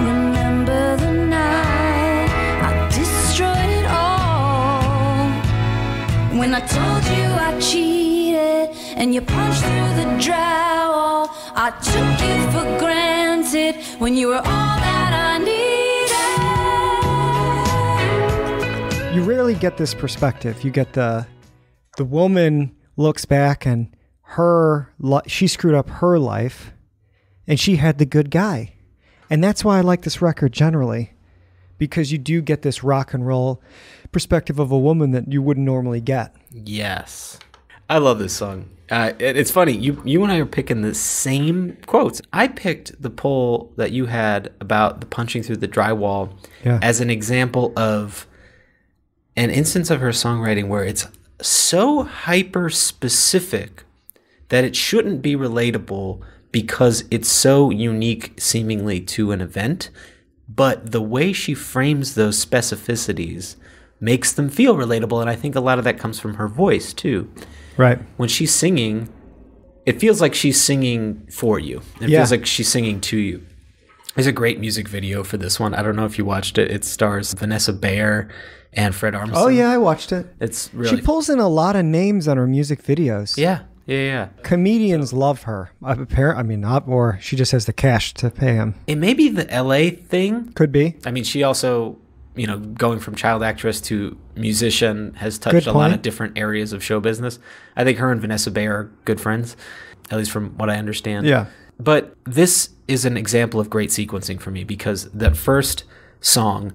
Remember the night I destroyed it all, when I told you I cheated and you punched through the drywall. I took you for granted when you were all that I needed. You rarely get this perspective. You get the woman looks back and she screwed up her life, and she had the good guy. And that's why I like this record generally, because you do get this rock and roll perspective of a woman that you wouldn't normally get. Yes. I love this song. It's funny. You and I are picking the same quotes. I picked the poll that you had about the punching through the drywall as an example of an instance of her songwriting where it's so hyper specific that it shouldn't be relatable because it's so unique seemingly to an event, but the way she frames those specificities makes them feel relatable, and I think a lot of that comes from her voice too. Right. When she's singing, it feels like she's singing for you. It feels like she's singing to you. There's a great music video for this one. I don't know if you watched it. It stars Vanessa Bayer and Fred Armisen. Oh, yeah, I watched it. It's really... She pulls in a lot of names on her music videos. Yeah. Comedians love her. Or she just has the cash to pay him. It may be the LA thing. Could be. I mean, she also, going from child actress to musician has touched a lot of different areas of show business. I think her and Vanessa Bayer are good friends, at least from what I understand. Yeah. But this is an example of great sequencing for me, because that first song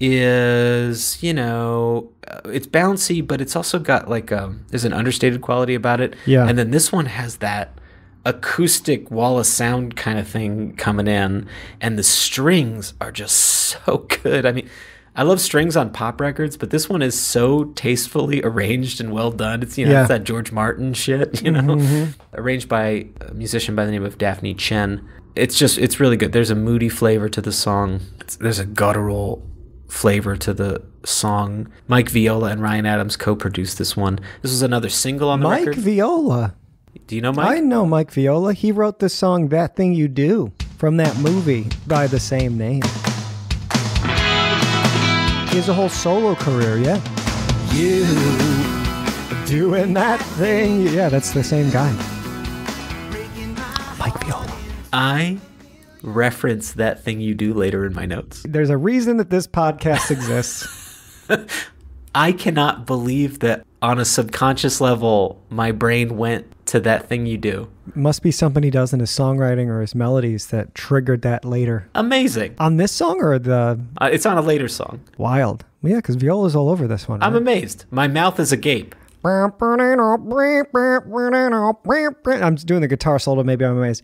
is, it's bouncy, but it's also got there's an understated quality about it. Yeah. And then this one has that acoustic wall of sound kind of thing coming in, and the strings are just so good. I mean, I love strings on pop records, but this one is so tastefully arranged and well done. It's, it's that George Martin shit, arranged by a musician by the name of Daphne Chen. It's really good. There's a moody flavor to the song. There's a guttural flavor to the song. Mike Viola and Ryan Adams co-produced this one. This was another single on the record. Mike Viola. Do you know Mike? I know Mike Viola. He wrote the song That Thing You Do from that movie by the same name. He has a whole solo career, yeah. You doing that thing. Yeah, that's the same guy. Mike Viola. I reference That Thing You Do later in my notes. There's a reason that this podcast exists. I cannot believe that on a subconscious level, my brain went to That Thing You Do. Must be something he does in his songwriting or his melodies that triggered that later. Amazing. On this song or the... it's on a later song. Wild. Yeah, because Viola's all over this one. Right? I'm amazed. My mouth is agape. I'm doing the guitar solo. Maybe I'm amazed.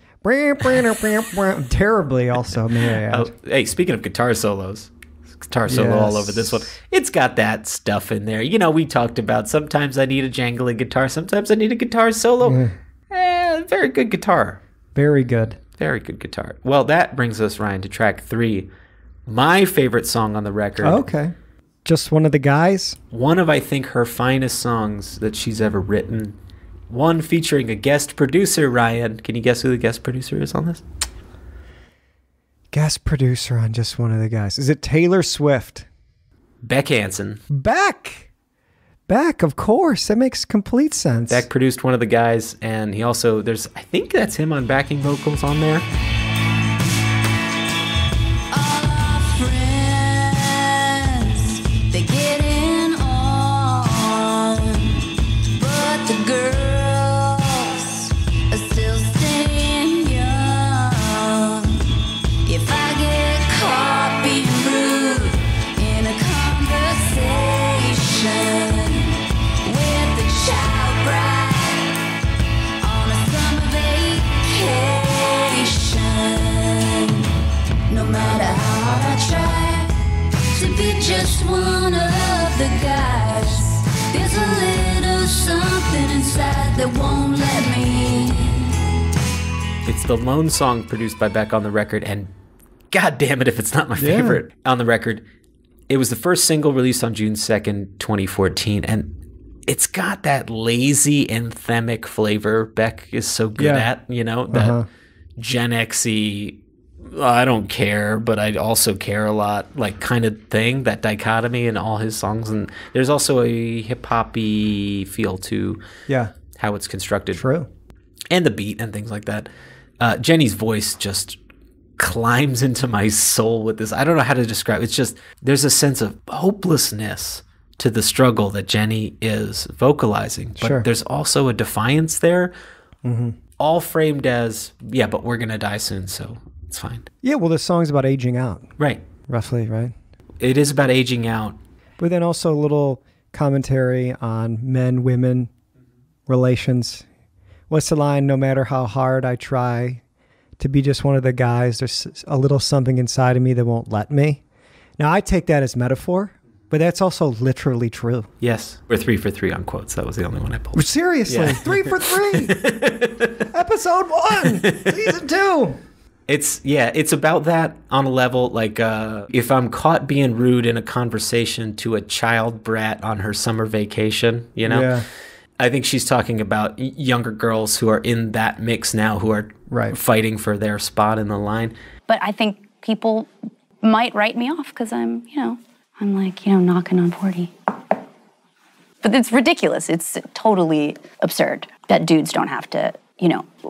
Terribly also, may I add. Hey, speaking of guitar solos... Guitar solo all over this one. It's got that stuff in there. We talked about sometimes I need a jangly guitar, sometimes I need a guitar solo. Very good guitar. Very good. Very good guitar. Well, that brings us, Ryan, to track 3. My favorite song on the record. Okay. Just one of the guys? One of, I think, her finest songs that she's ever written. One featuring a guest producer, Ryan. Can you guess who the guest producer is on this? Guest producer on just one of the guys. Is it Taylor Swift? Beck Hansen. Beck, of course. That makes complete sense. Beck produced one of the guys, and he also, I think that's him on backing vocals on there. I try to be just one of the guys. There's a little something inside that won't let me in. It's the lone song produced by Beck on the record, and god damn it if it's not my favorite on the record. It was the first single released on June 2nd, 2014, and it's got that lazy anthemic flavor Beck is so good at, you know, that Gen X-y, I don't care, but I also care a lot, like kind of thing, that dichotomy in all his songs. And there's also a hip-hop-y feel to how it's constructed. True. And the beat and things like that. Jenny's voice just climbs into my soul with this. I don't know how to describe it. It's just, there's a sense of hopelessness to the struggle that Jenny is vocalizing. But there's also a defiance there, all framed as, but we're going to die soon, so it's fine. Yeah, well, the song's about aging out. Right. Roughly, right? It is about aging out. But then also a little commentary on men-women relations. What's the line? No matter how hard I try to be just one of the guys, there's a little something inside of me that won't let me. Now, I take that as metaphor, but that's also literally true. Yes. We're 3 for 3 on quotes. That was the only one I pulled. Seriously? 3 for 3? Episode 1, season 2. It's about that on a level, like, if I'm caught being rude in a conversation to a child brat on her summer vacation, you know? Yeah. I think she's talking about younger girls who are in that mix now, who are fighting for their spot in the line. But I think people might write me off because I'm like, knocking on 40. But it's ridiculous. It's totally absurd that dudes don't have to,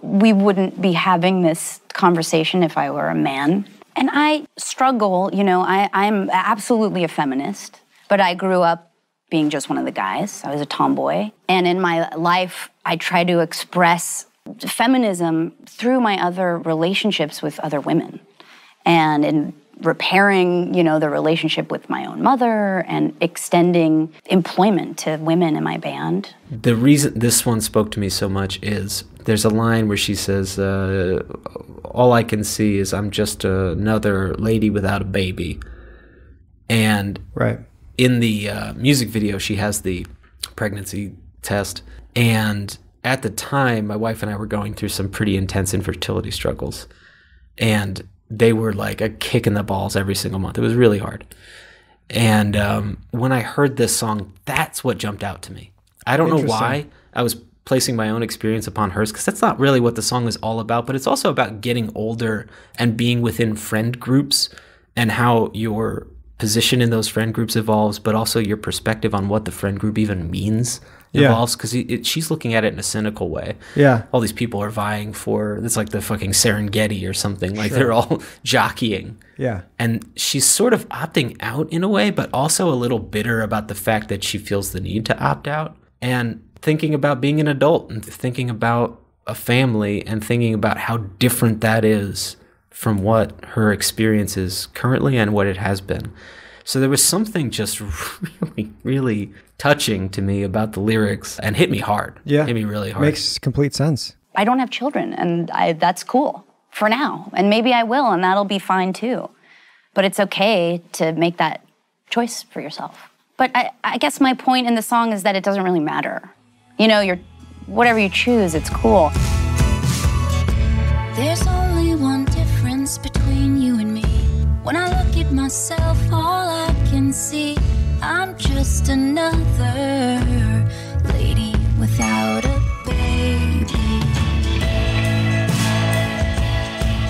we wouldn't be having this conversation if I were a man. And I struggle, I'm absolutely a feminist, but I grew up being just one of the guys. I was a tomboy. And in my life, I try to express feminism through my other relationships with other women. And in repairing, the relationship with my own mother and extending employment to women in my band. The reason this one spoke to me so much is there's a line where she says, all I can see is I'm just another lady without a baby. And in the music video, she has the pregnancy test. And at the time, my wife and I were going through some pretty intense infertility struggles. And they were like a kick in the balls every single month. It was really hard. And when I heard this song, that's what jumped out to me. I don't know why I was placing my own experience upon hers, because that's not really what the song is all about, but it's also about getting older and being within friend groups and how your position in those friend groups evolves, but also your perspective on what the friend group even means evolves, because she's looking at it in a cynical way. Yeah. All these people are vying for, it's like the fucking Serengeti or something. Like they're all jockeying. Yeah. And she's sort of opting out in a way, but also a little bitter about the fact that she feels the need to opt out. And thinking about being an adult and thinking about a family and thinking about how different that is from what her experience is currently and what it has been. So there was something just really, really touching to me about the lyrics and hit me hard. Yeah. Hit me really hard. Makes complete sense. I don't have children, and that's cool for now. And maybe I will, and that'll be fine too. But it's okay to make that choice for yourself. But I guess my point in the song is that it doesn't really matter. Whatever you choose, it's cool. There's only one difference between you and me. When I look at myself, all I can see, I'm just another lady without a baby.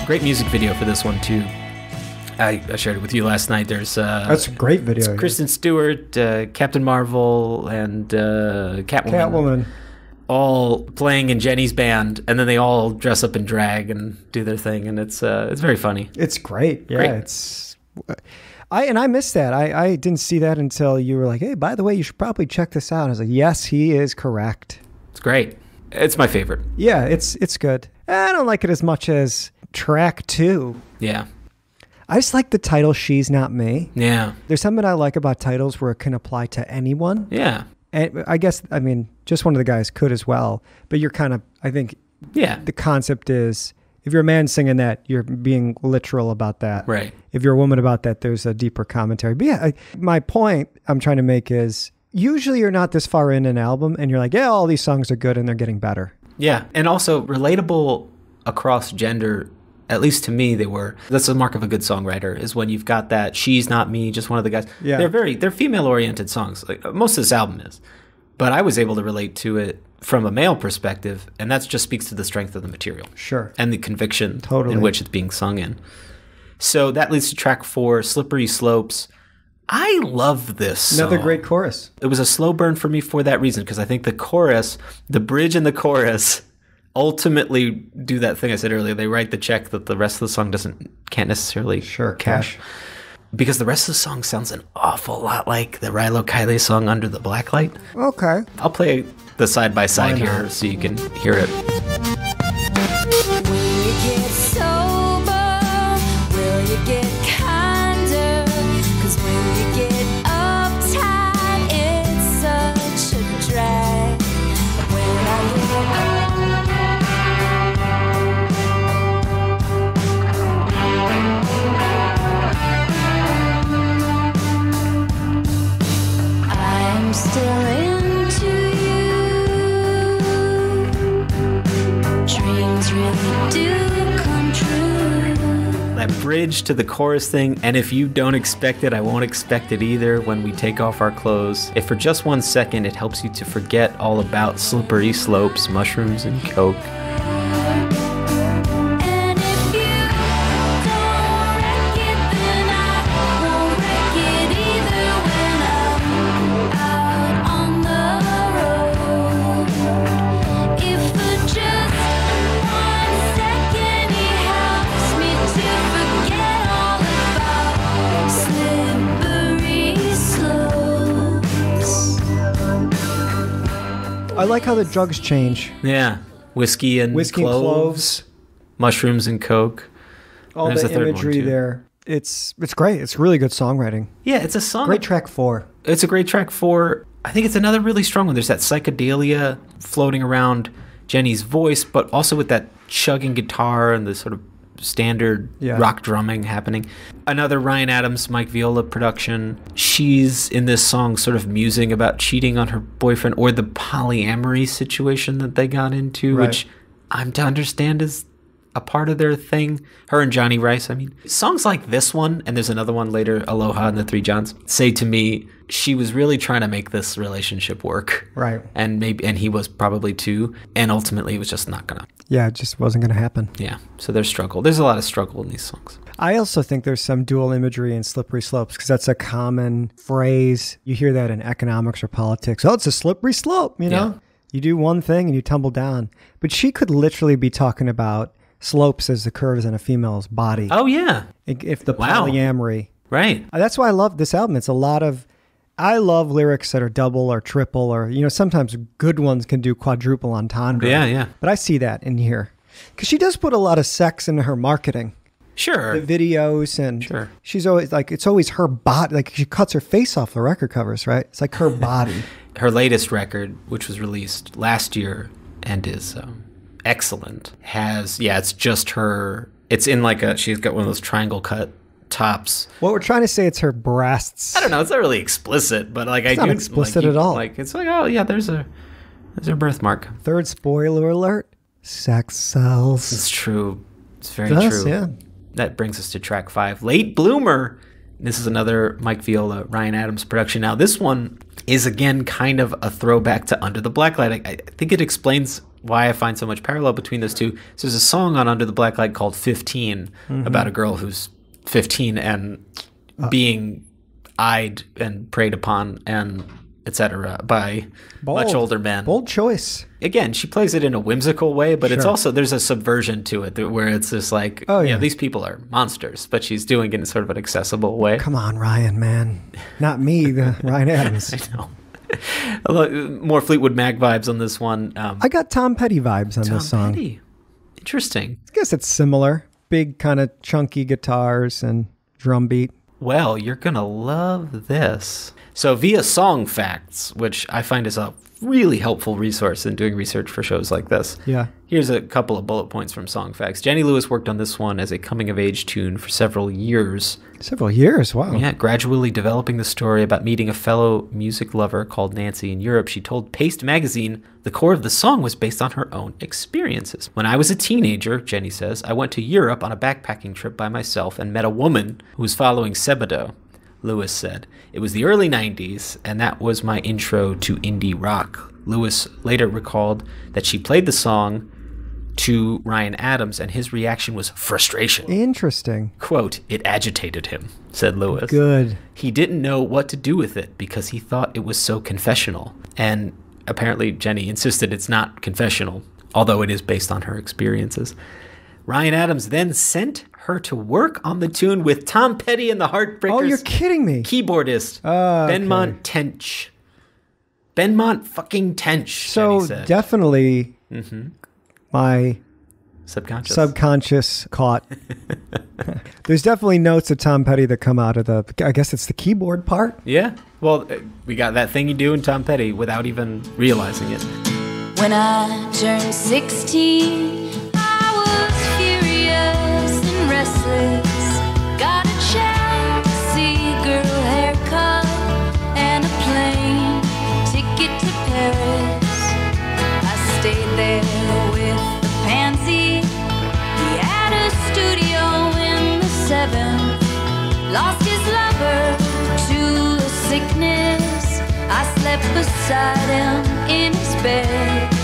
Great music video for this one too. I shared it with you last night. There's that's a great video. It's Kristen Stewart, Captain Marvel, and Catwoman. All playing in Jenny's band, and then they all dress up in drag and do their thing, and it's very funny. It's great. Yeah, great. I missed that. I didn't see that until you were like, hey, by the way, you should probably check this out. I was like, yes, he is correct. It's great. It's my favorite. Yeah, it's good. I don't like it as much as track 2. Yeah. I just like the title, She's Not Me. Yeah. There's something I like about titles where it can apply to anyone. Yeah. And I guess, just one of the guys could as well. But you're kind of, I think, the concept is if you're a man singing that, you're being literal about that. Right. If you're a woman about that, there's a deeper commentary. But yeah, my point I'm trying to make is usually you're not this far in an album and you're like, yeah, all these songs are good and they're getting better. Yeah. And also relatable across gender, at least to me, they were. That's the mark of a good songwriter, is when you've got that she's not me, just one of the guys. Yeah. They're female-oriented songs. Like most of this album is. But I was able to relate to it from a male perspective, and that just speaks to the strength of the material. Sure. And the conviction Totally. in which it's being sung in. So that leads to track 4, Slippery Slopes. I love this song. Another great chorus. It was a slow burn for me for that reason, because I think the chorus, the bridge and the chorus, ultimately do that thing I said earlier. They write the check that the rest of the song can't necessarily cash. Because the rest of the song sounds an awful lot like the Rilo Kiley song Under the Blacklight. Okay. I'll play the side-by-side here so you can hear it. Will you get sober? Will you get kinder? 'Cause when you get uptight, it's such a drag. When I I'm still into you. Dreams really do come true. That bridge to the chorus thing, and if you don't expect it, I won't expect it either when we take off our clothes. If for just 1 second it helps you to forget all about slippery slopes, mushrooms, and coke. And if you don't wreck it, then I won't wreck it either when I'm out on the road. If for just 1 second he helps me to forget all about slippery slopes. I like how the drugs change. Yeah. Whiskey and cloves, mushrooms and coke. All There's a the third one, imagery too. there. It's great. It's really good songwriting. Yeah, it's a song. Great track 4. It's a great track 4. I think it's another really strong one. There's that psychedelia floating around Jenny's voice, but also with that chugging guitar and the sort of standard rock drumming happening. Another Ryan Adams, Mike Viola production. She's in this song sort of musing about cheating on her boyfriend or the polyamory situation that they got into, Right. which I'm to understand is a part of their thing. Her and Johnny Rice, I mean. Songs like this one, and there's another one later, Aloha and the Three Johns, say to me she was really trying to make this relationship work. Right. And he was probably too. And ultimately it was just not gonna. Yeah, it just wasn't going to happen. Yeah. So there's struggle. There's a lot of struggle in these songs. I also think there's some dual imagery in Slippery Slopes because that's a common phrase. You hear that in economics or politics. Oh, it's a slippery slope, you know? Yeah. You do one thing and you tumble down. But she could literally be talking about slopes as the curves in a female's body. Oh, yeah. If the Wow. polyamory. Right. That's why I love this album. It's a lot of, I love lyrics that are double or triple or, you know, sometimes good ones can do quadruple entendre. Yeah, yeah. But I see that in here. Because she does put a lot of sex into her marketing. Sure. The videos and Sure. she's always like, it's always her body. Like she cuts her face off the record covers, right? It's like her body. Her latest record, which was released last year and is excellent, it's just her. It's in she's got one of those triangle cut tops. What we're trying to say, it's her breasts. I don't know. It's not really explicit, but It's not explicit at all. It's like, oh yeah, there's her birthmark. Third spoiler alert: sex sells. It's true. It's very Does, true. yeah. That brings us to track 5, Late Bloomer. This is another Mike Viola, Ryan Adams production. Now, this one is, again, kind of a throwback to Under the Blacklight. I think it explains why I find so much parallel between those two. So there's a song on Under the Blacklight called 15 about a girl who's 15 and being eyed and preyed upon and etc. by much older men. Bold choice. Again, she plays it in a whimsical way, but it's Sure. also, there's a subversion to it where it's just like, Oh, yeah. these people are monsters, but she's doing it in sort of an accessible way. Come on, Ryan, man. Not me, the Ryan Adams. I know. A lot more Fleetwood Mac vibes on this one. I got Tom Petty vibes on Tom this song. Petty. Interesting. I guess it's similar. Big kind of chunky guitars and drum beat. Well, you're going to love this. So via Song Facts, which I find is a really helpful resource in doing research for shows like this. Yeah. Here's a couple of bullet points from Song Facts. Jenny Lewis worked on this one as a coming-of-age tune for several years. Several years? Wow. Yeah, gradually developing the story about meeting a fellow music lover called Nancy in Europe. She told Paste magazine the core of the song was based on her own experiences. When I was a teenager, Jenny says, I went to Europe on a backpacking trip by myself and met a woman who was following Sebado. Lewis said, it was the early 90s, and that was my intro to indie rock. Lewis later recalled that she played the song to Ryan Adams, and his reaction was frustration. Interesting. Quote, it agitated him, said Lewis. Good. He didn't know what to do with it because he thought it was so confessional. And apparently Jenny insisted it's not confessional, although it is based on her experiences. Ryan Adams then sent her to work on the tune with Tom Petty and the Heartbreakers. Oh, you're kidding me. Keyboardist, Okay. Benmont Tench. Benmont fucking Tench, So Jenny said. definitely my Subconscious. caught. There's definitely notes of Tom Petty that come out of I guess it's the keyboard part. Yeah. Well, we got that thing you do in Tom Petty without even realizing it. When I turned 16, I was furious and restless. Got a Chelsea girl haircut and a plane ticket to Paris. I stayed there with the pansy. He had a studio in the 7th. Lost his lover to a sickness. I slept beside him in his bed.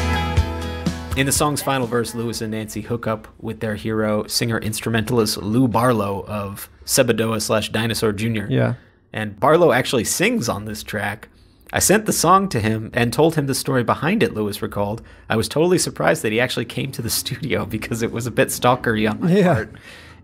In the song's final verse, Lewis and Nancy hook up with their hero, singer-instrumentalist Lou Barlow of Sebadoa/Dinosaur Jr. Yeah. And Barlow actually sings on this track. I sent the song to him and told him the story behind it, Lewis recalled. I was totally surprised that he actually came to the studio because it was a bit stalkery on my part.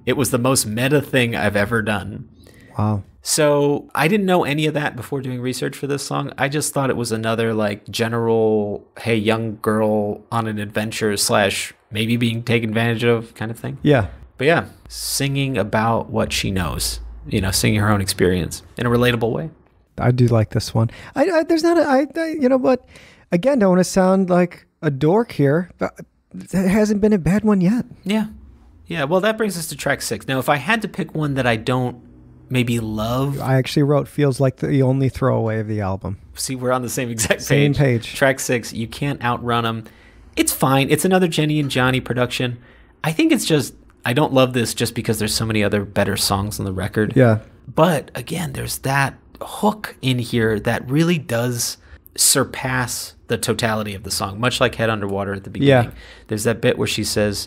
It was the most meta thing I've ever done. Wow. So I didn't know any of that before doing research for this song. I just thought it was another like general, hey, young girl on an adventure / maybe being taken advantage of kind of thing. Yeah. But yeah, singing about what she knows, singing her own experience in a relatable way. I do like this one. There's not but again, don't want to sound like a dork here, but there hasn't been a bad one yet. Yeah. Yeah. Well, that brings us to track 6. Now, if I had to pick one that I don't maybe love. I actually wrote feels like the only throwaway of the album. See, we're on the same exact Same page. Track 6, You Can't Outrun Them. It's fine. It's another Jenny and Johnny production. I think it's just, I don't love this just because there's so many other better songs on the record. Yeah. But again, there's that hook in here that really does surpass the totality of the song, much like Head Underwater at the beginning. Yeah. There's that bit where she says,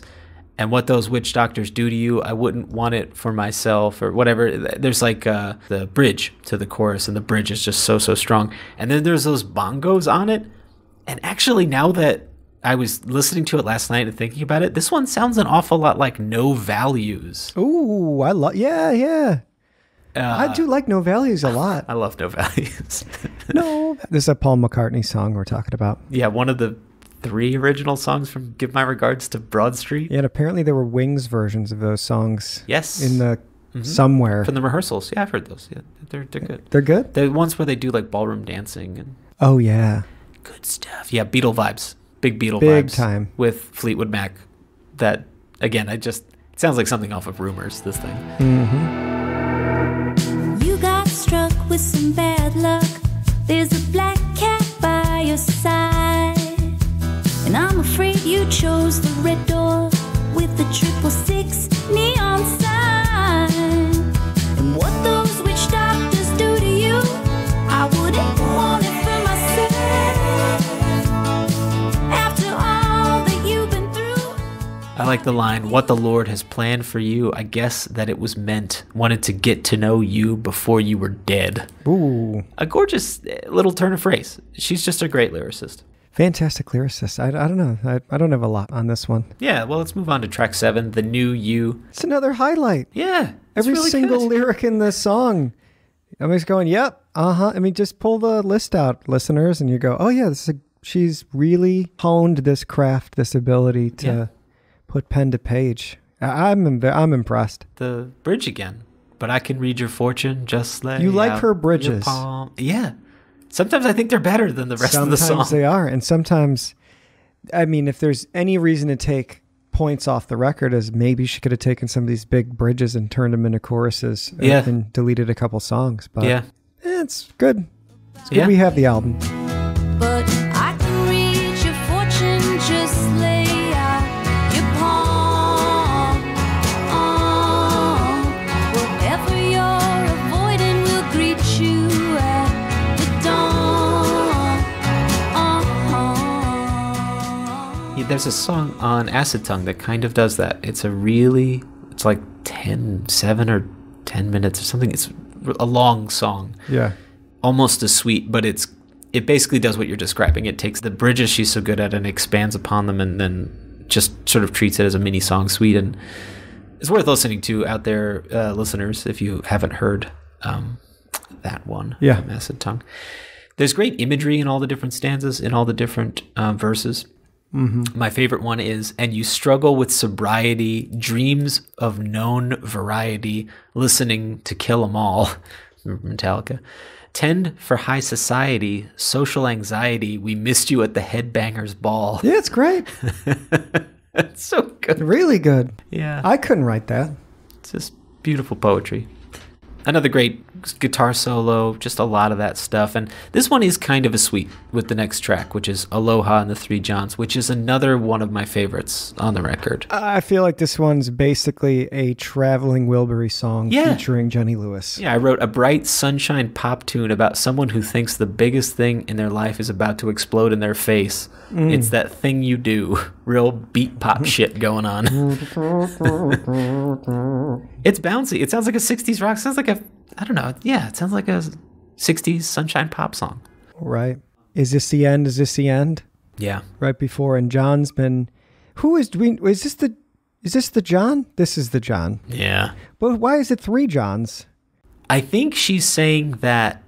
and what those witch doctors do to you, I wouldn't want it for myself, or whatever. There's like the bridge to the chorus, and the bridge is just so strong. And then there's those bongos on it. And actually, now that I was listening to it last night and thinking about it, this one sounds an awful lot like No Values. Ooh, I love, yeah. I do like No Values a lot. I love No Values. No, this is a Paul McCartney song we're talking about. Yeah, one of the 3 original songs from Give My Regards to Broad Street. Yeah, and apparently there were Wings versions of those songs. Yes. In the somewhere. From the rehearsals. Yeah, I've heard those. Yeah, they're good. They're good? The ones where they do like ballroom dancing and oh yeah. Good stuff. Yeah, Beatle vibes. Big Beatle Big vibes. time. With Fleetwood Mac. That again, it sounds like something off of Rumors, this thing. You got struck with some bad luck. There's a black cat by your side. And I'm afraid you chose the red door with the 666 neon sign. And what those witch doctors do to you, I wouldn't want it for myself. After all that you've been through. I like the line, what the Lord has planned for you, I guess that it was meant. Wanted to get to know you before you were dead. Ooh. A gorgeous little turn of phrase. She's just a great lyricist. Fantastic lyricist. I don't know. I don't have a lot on this one. Yeah, well, let's move on to track 7, The New You. It's another highlight. Yeah. Every really single good. lyric in this song. Everybody's going, yep, I mean, just pull the list out, listeners, and you go, oh yeah, she's really honed this craft, this ability to put pen to page. I'm impressed. The bridge again. But I can read your fortune just like You like her bridges. Yeah. Sometimes I think they're better than the rest of the song. Sometimes they are. And sometimes, I mean, if there's any reason to take points off the record, is maybe she could have taken some of these big bridges and turned them into choruses and deleted a couple songs. But it's good. It's good we have the album. But I can read your fortune, just lay out your palm. Whatever you're avoiding will greet you at the dawn. There's a song on Acid Tongue that kind of does that. It's like 7 or 10 minutes or something. It's a long song. Yeah. Almost as sweet, but it basically does what you're describing. It takes the bridges she's so good at and expands upon them, and then just sort of treats it as a mini song suite. And it's worth listening to out there, listeners, if you haven't heard that one. Yeah. From Acid Tongue. There's great imagery in all the different stanzas, in all the different verses. Mm-hmm. My favorite one is, and you struggle with sobriety, dreams of known variety, listening to Kill 'Em All, Metallica. Tend for high society, social anxiety, we missed you at the Headbangers Ball. Yeah, it's great. It's so good. Really good. Yeah. I couldn't write that. It's just beautiful poetry. Another great guitar solo, just a lot of that stuff. And this one is kind of a suite with the next track, which is Aloha and the Three Johns, which is another one of my favorites on the record. I feel like this one's basically a traveling Wilbury song featuring Jenny Lewis. Yeah, I wrote a bright sunshine pop tune about someone who thinks the biggest thing in their life is about to explode in their face. It's that thing you do. Real beat pop shit going on. It's bouncy. It sounds like a 60s rock. It sounds like I don't know. Yeah, it sounds like a 60s sunshine pop song. Right. Is this the end? Is this the end? Yeah. Right before. And John's been... Who is doing... Is this the John? This is the John. Yeah. But why is it 3 Johns? I think she's saying that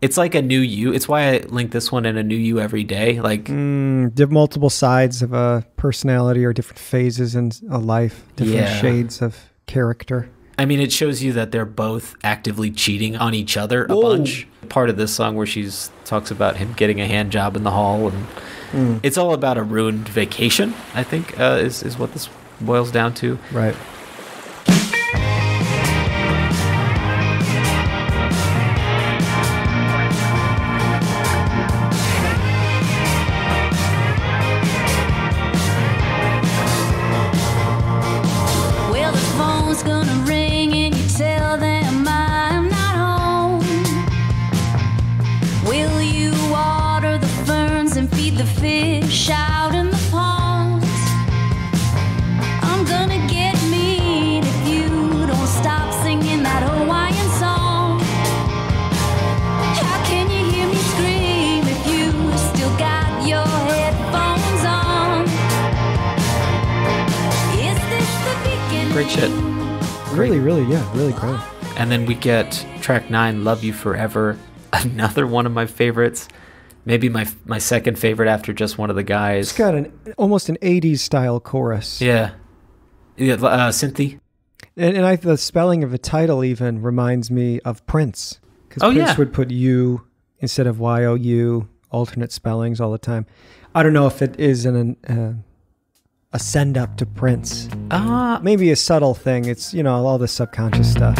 it's like a new you. It's why I link this one in a new you every day. Like multiple sides of a personality or different phases in a life, different shades of character. I mean, it shows you that they're both actively cheating on each other a bunch. Part of this song where she's talks about him getting a hand job in the hall, and it's all about a ruined vacation, I think, is what this boils down to. Right. Well, the phone's gonna ring and you tell them I'm not home. Will you water the ferns and feed the fish out in the ponds? I'm gonna get mean if you don't stop singing that Hawaiian song. How can you hear me scream if you still got your headphones on? Is this the beginning? Great shit. Really, really great. And then we get track 9, Love You Forever. Another one of my favorites. Maybe my second favorite after Just One of the Guys. It's got almost an 80s style chorus. Yeah. Cynthia. And the spelling of the title even reminds me of Prince. Because Prince would put U instead of Y-O-U, alternate spellings all the time. I don't know if it is a send up to Prince. Maybe a subtle thing. It's, all the subconscious stuff.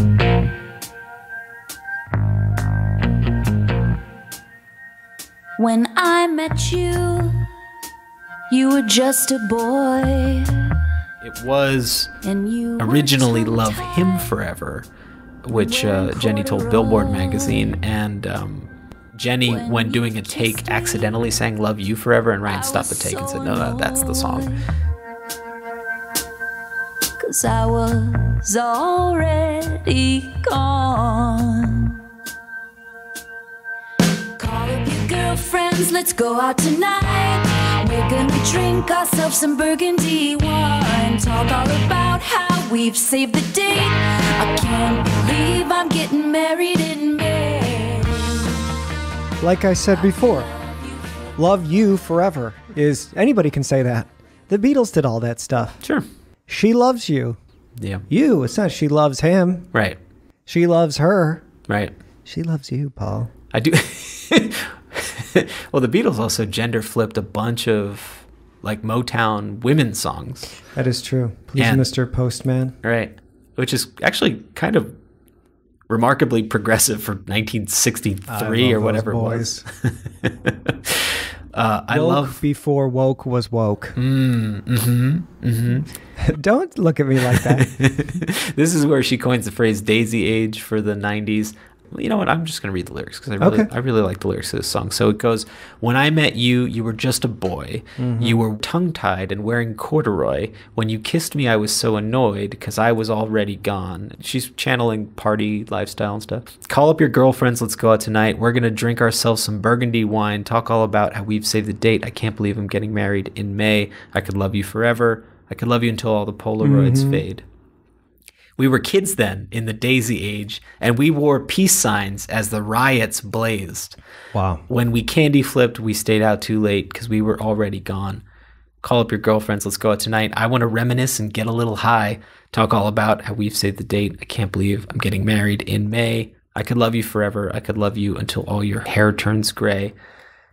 When I met you, you were just a boy. It was And you were originally too Love tired. Him Forever, which Jenny told Billboard magazine, and Jenny, when doing a take, accidentally sang Love You Forever, and Ryan stopped the take and said, no, that's the song. 'Cause I was already gone. Call up your girlfriends, let's go out tonight. We're gonna drink ourselves some burgundy wine. Talk all about how we've saved the date. I can't believe I'm getting married in May. Like I said before, Love You Forever is... Anybody can say that. The Beatles did all that stuff. Sure. She loves you. Yeah. You. It's not she loves him. Right. She loves her. Right. She loves you, Paul. I do. Well, the Beatles also gender flipped a bunch of like Motown women's songs. That is true. Please, And- Mr. Postman. Right. Which is actually kind of remarkably progressive for 1963 or whatever it was. I Woke love before woke was woke. Mm-hmm. Don't look at me like that. This is where she coins the phrase daisy age for the 90s. You know what? I'm just going to read the lyrics because I really like the lyrics of this song. So it goes, when I met you, you were just a boy. You were tongue-tied and wearing corduroy. When you kissed me, I was so annoyed because I was already gone. She's channeling party lifestyle and stuff. Call up your girlfriends. Let's go out tonight. We're going to drink ourselves some burgundy wine. Talk all about how we've saved the date. I can't believe I'm getting married in May. I could love you forever. I could love you until all the Polaroids fade. We were kids then in the daisy age, and we wore peace signs as the riots blazed. Wow. When we candy flipped, we stayed out too late because we were already gone. Call up your girlfriends. Let's go out tonight. I want to reminisce and get a little high. Talk all about how we've saved the date. I can't believe I'm getting married in May. I could love you forever. I could love you until all your hair turns gray.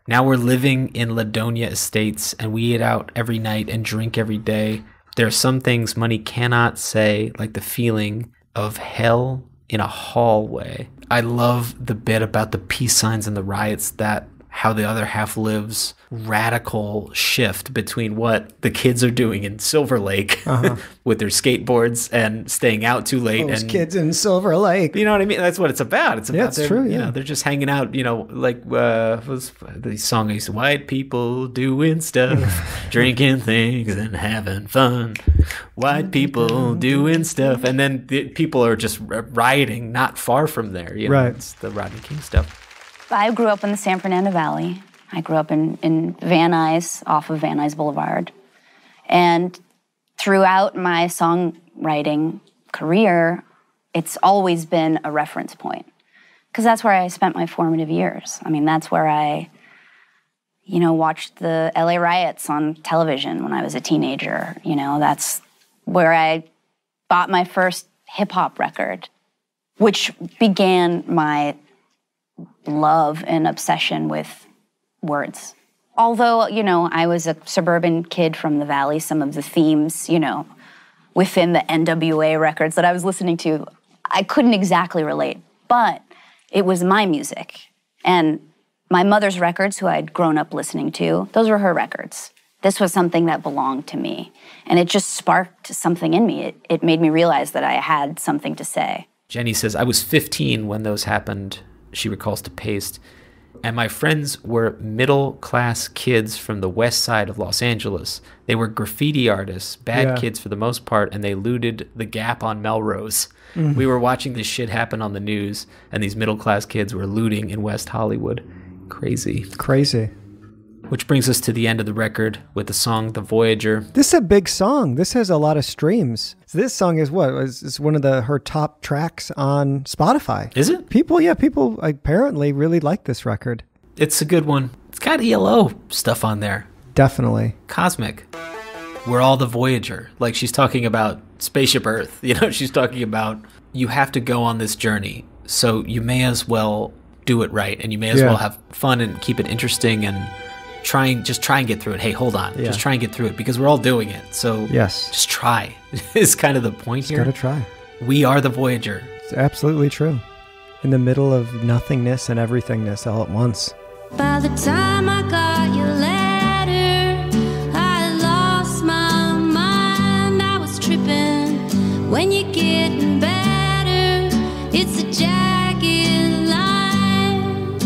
Now we're living in Ladonia Estates, and we eat out every night and drink every day. There are some things money cannot say, like the feeling of hell in a hallway. I love the bit about the peace signs and the riots, that how the other half lives, radical shift between what the kids are doing in Silver Lake with their skateboards and staying out too late. Those and kids in Silver Lake. you know what I mean? That's what it's about. It's about it's true, You yeah. know, they're just hanging out. You know, like was the song I used to, white people doing stuff, drinking things and having fun. White people doing stuff, and then the people are just rioting not far from there. You know, Right. It's the Rodney King stuff. I grew up in the San Fernando Valley. I grew up in Van Nuys, off of Van Nuys Boulevard. And throughout my songwriting career, it's always been a reference point. Because that's where I spent my formative years. I mean, that's where I, watched the LA riots on television when I was a teenager. That's where I bought my first hip-hop record, which began my love and obsession with words. Although, I was a suburban kid from the Valley, some of the themes, within the NWA records that I was listening to, I couldn't exactly relate. But it was my music. And my mother's records, who I'd grown up listening to, those were her records. This was something that belonged to me. And it just sparked something in me. It made me realize that I had something to say. Jenny says, I was 15 when those happened, she recalls to Paste. And my friends were middle-class kids from the west side of Los Angeles. They were graffiti artists, bad kids for the most part, and they looted the Gap on Melrose. We were watching this shit happen on the news, and these middle-class kids were looting in West Hollywood. Crazy. Crazy. Which brings us to the end of the record with the song The Voyager. This is a big song. This has a lot of streams. So this song is what? Is one of her top tracks on Spotify. Is it? People apparently really like this record. It's a good one. It's got ELO stuff on there. Definitely. Cosmic. We're all the Voyager. Like, she's talking about Spaceship Earth. She's talking about you have to go on this journey. So you may as well do it right. And you may as well have fun and keep it interesting and try and get through it. Hey, hold on. Just try and get through it because we're all doing it. So just try is kind of the point here. Gotta try. We are the Voyager. It's absolutely true. In the middle of nothingness and everythingness all at once. By the time I got your letter, I lost my mind. I was tripping. When you're getting better, it's a jagged line.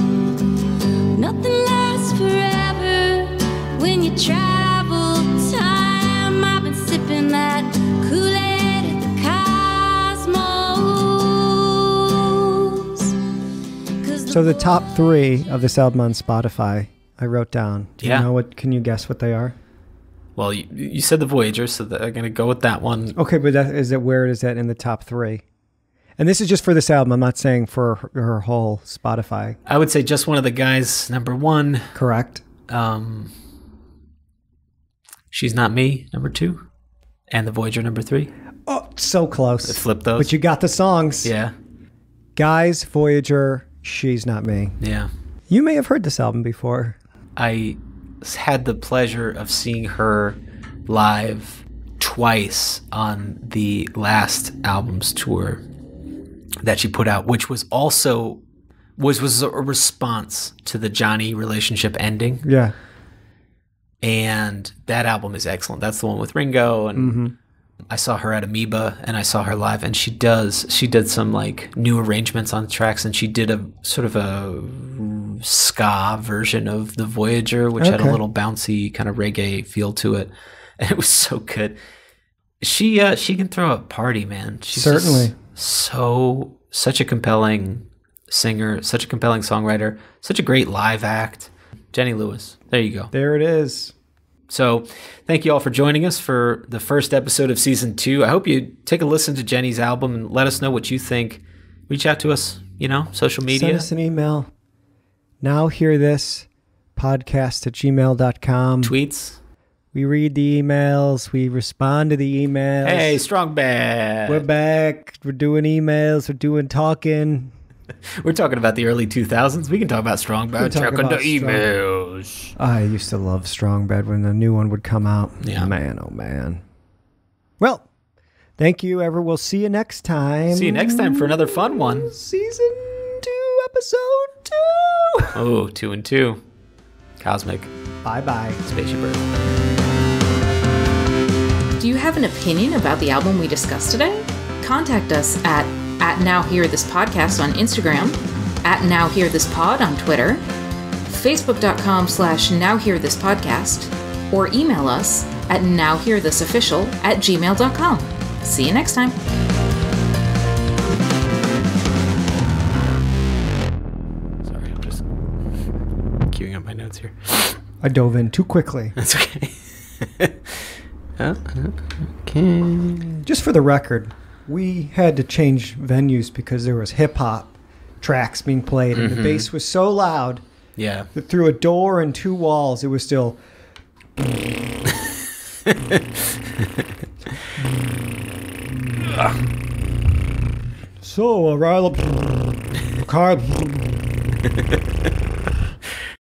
Nothing lasts forever when you travel time. I've been sipping that Kool-Aid at the Cosmos. So the top 3 of this album on Spotify, I wrote down. Do you know what? Can you guess what they are? Well, you said the Voyager, so I'm going to go with that one. Okay, but where is that in the top 3? And this is just for this album. I'm not saying for her whole Spotify. I would say just one of the guys, number 1. Correct. She's Not Me, number 2. And the Voyager, number 3. Oh, so close. Flip those. But you got the songs. Yeah. Guys, Voyager, She's Not Me. Yeah. You may have heard this album before. I had the pleasure of seeing her live twice on the last album's tour that she put out, which was also was a response to the Johnny relationship ending. Yeah. And that album is excellent. That's the one with Ringo, and I saw her at Amoeba, and I saw her live, and she did some like new arrangements on tracks, and she did a sort of a ska version of the Voyager, which had a little bouncy kind of reggae feel to it, and it was so good. She can throw a party, man. She's certainly such a compelling singer, such a compelling songwriter, such a great live act. Jenny Lewis. There you go. There it is. So thank you all for joining us for the first episode of season 2. I hope you take a listen to Jenny's album and let us know what you think. Reach out to us, social media. Send us an email. Now hear this podcast@gmail.com. Tweets. We read the emails. We respond to the emails. Hey, Strong Bad. We're back. We're doing emails. We're doing talking. We're talking about the early 2000s. We can talk about Strong Bad. Check on the emails. I used to love Strong Bad when the new one would come out. Yeah. Man, oh man. Well, thank you, ever. We'll see you next time. See you next time for another fun one. Season 2, episode 2. Oh, 2 and 2. Cosmic. Bye-bye. Spaceship Earth. Do you have an opinion about the album we discussed today? Contact us at @NowHearThisPodcast on Instagram, @NowHearThisPod on Twitter, facebook.com/NowHearThisPodcast, or email us at nowhearthisofficial@gmail.com. See you next time. Sorry, I'm just queuing up my notes here. I dove in too quickly. That's okay. Okay. Just for the record, we had to change venues because there was hip-hop tracks being played, and the bass was so loud Yeah. that through a door and 2 walls, it was still... So, Riley... Car...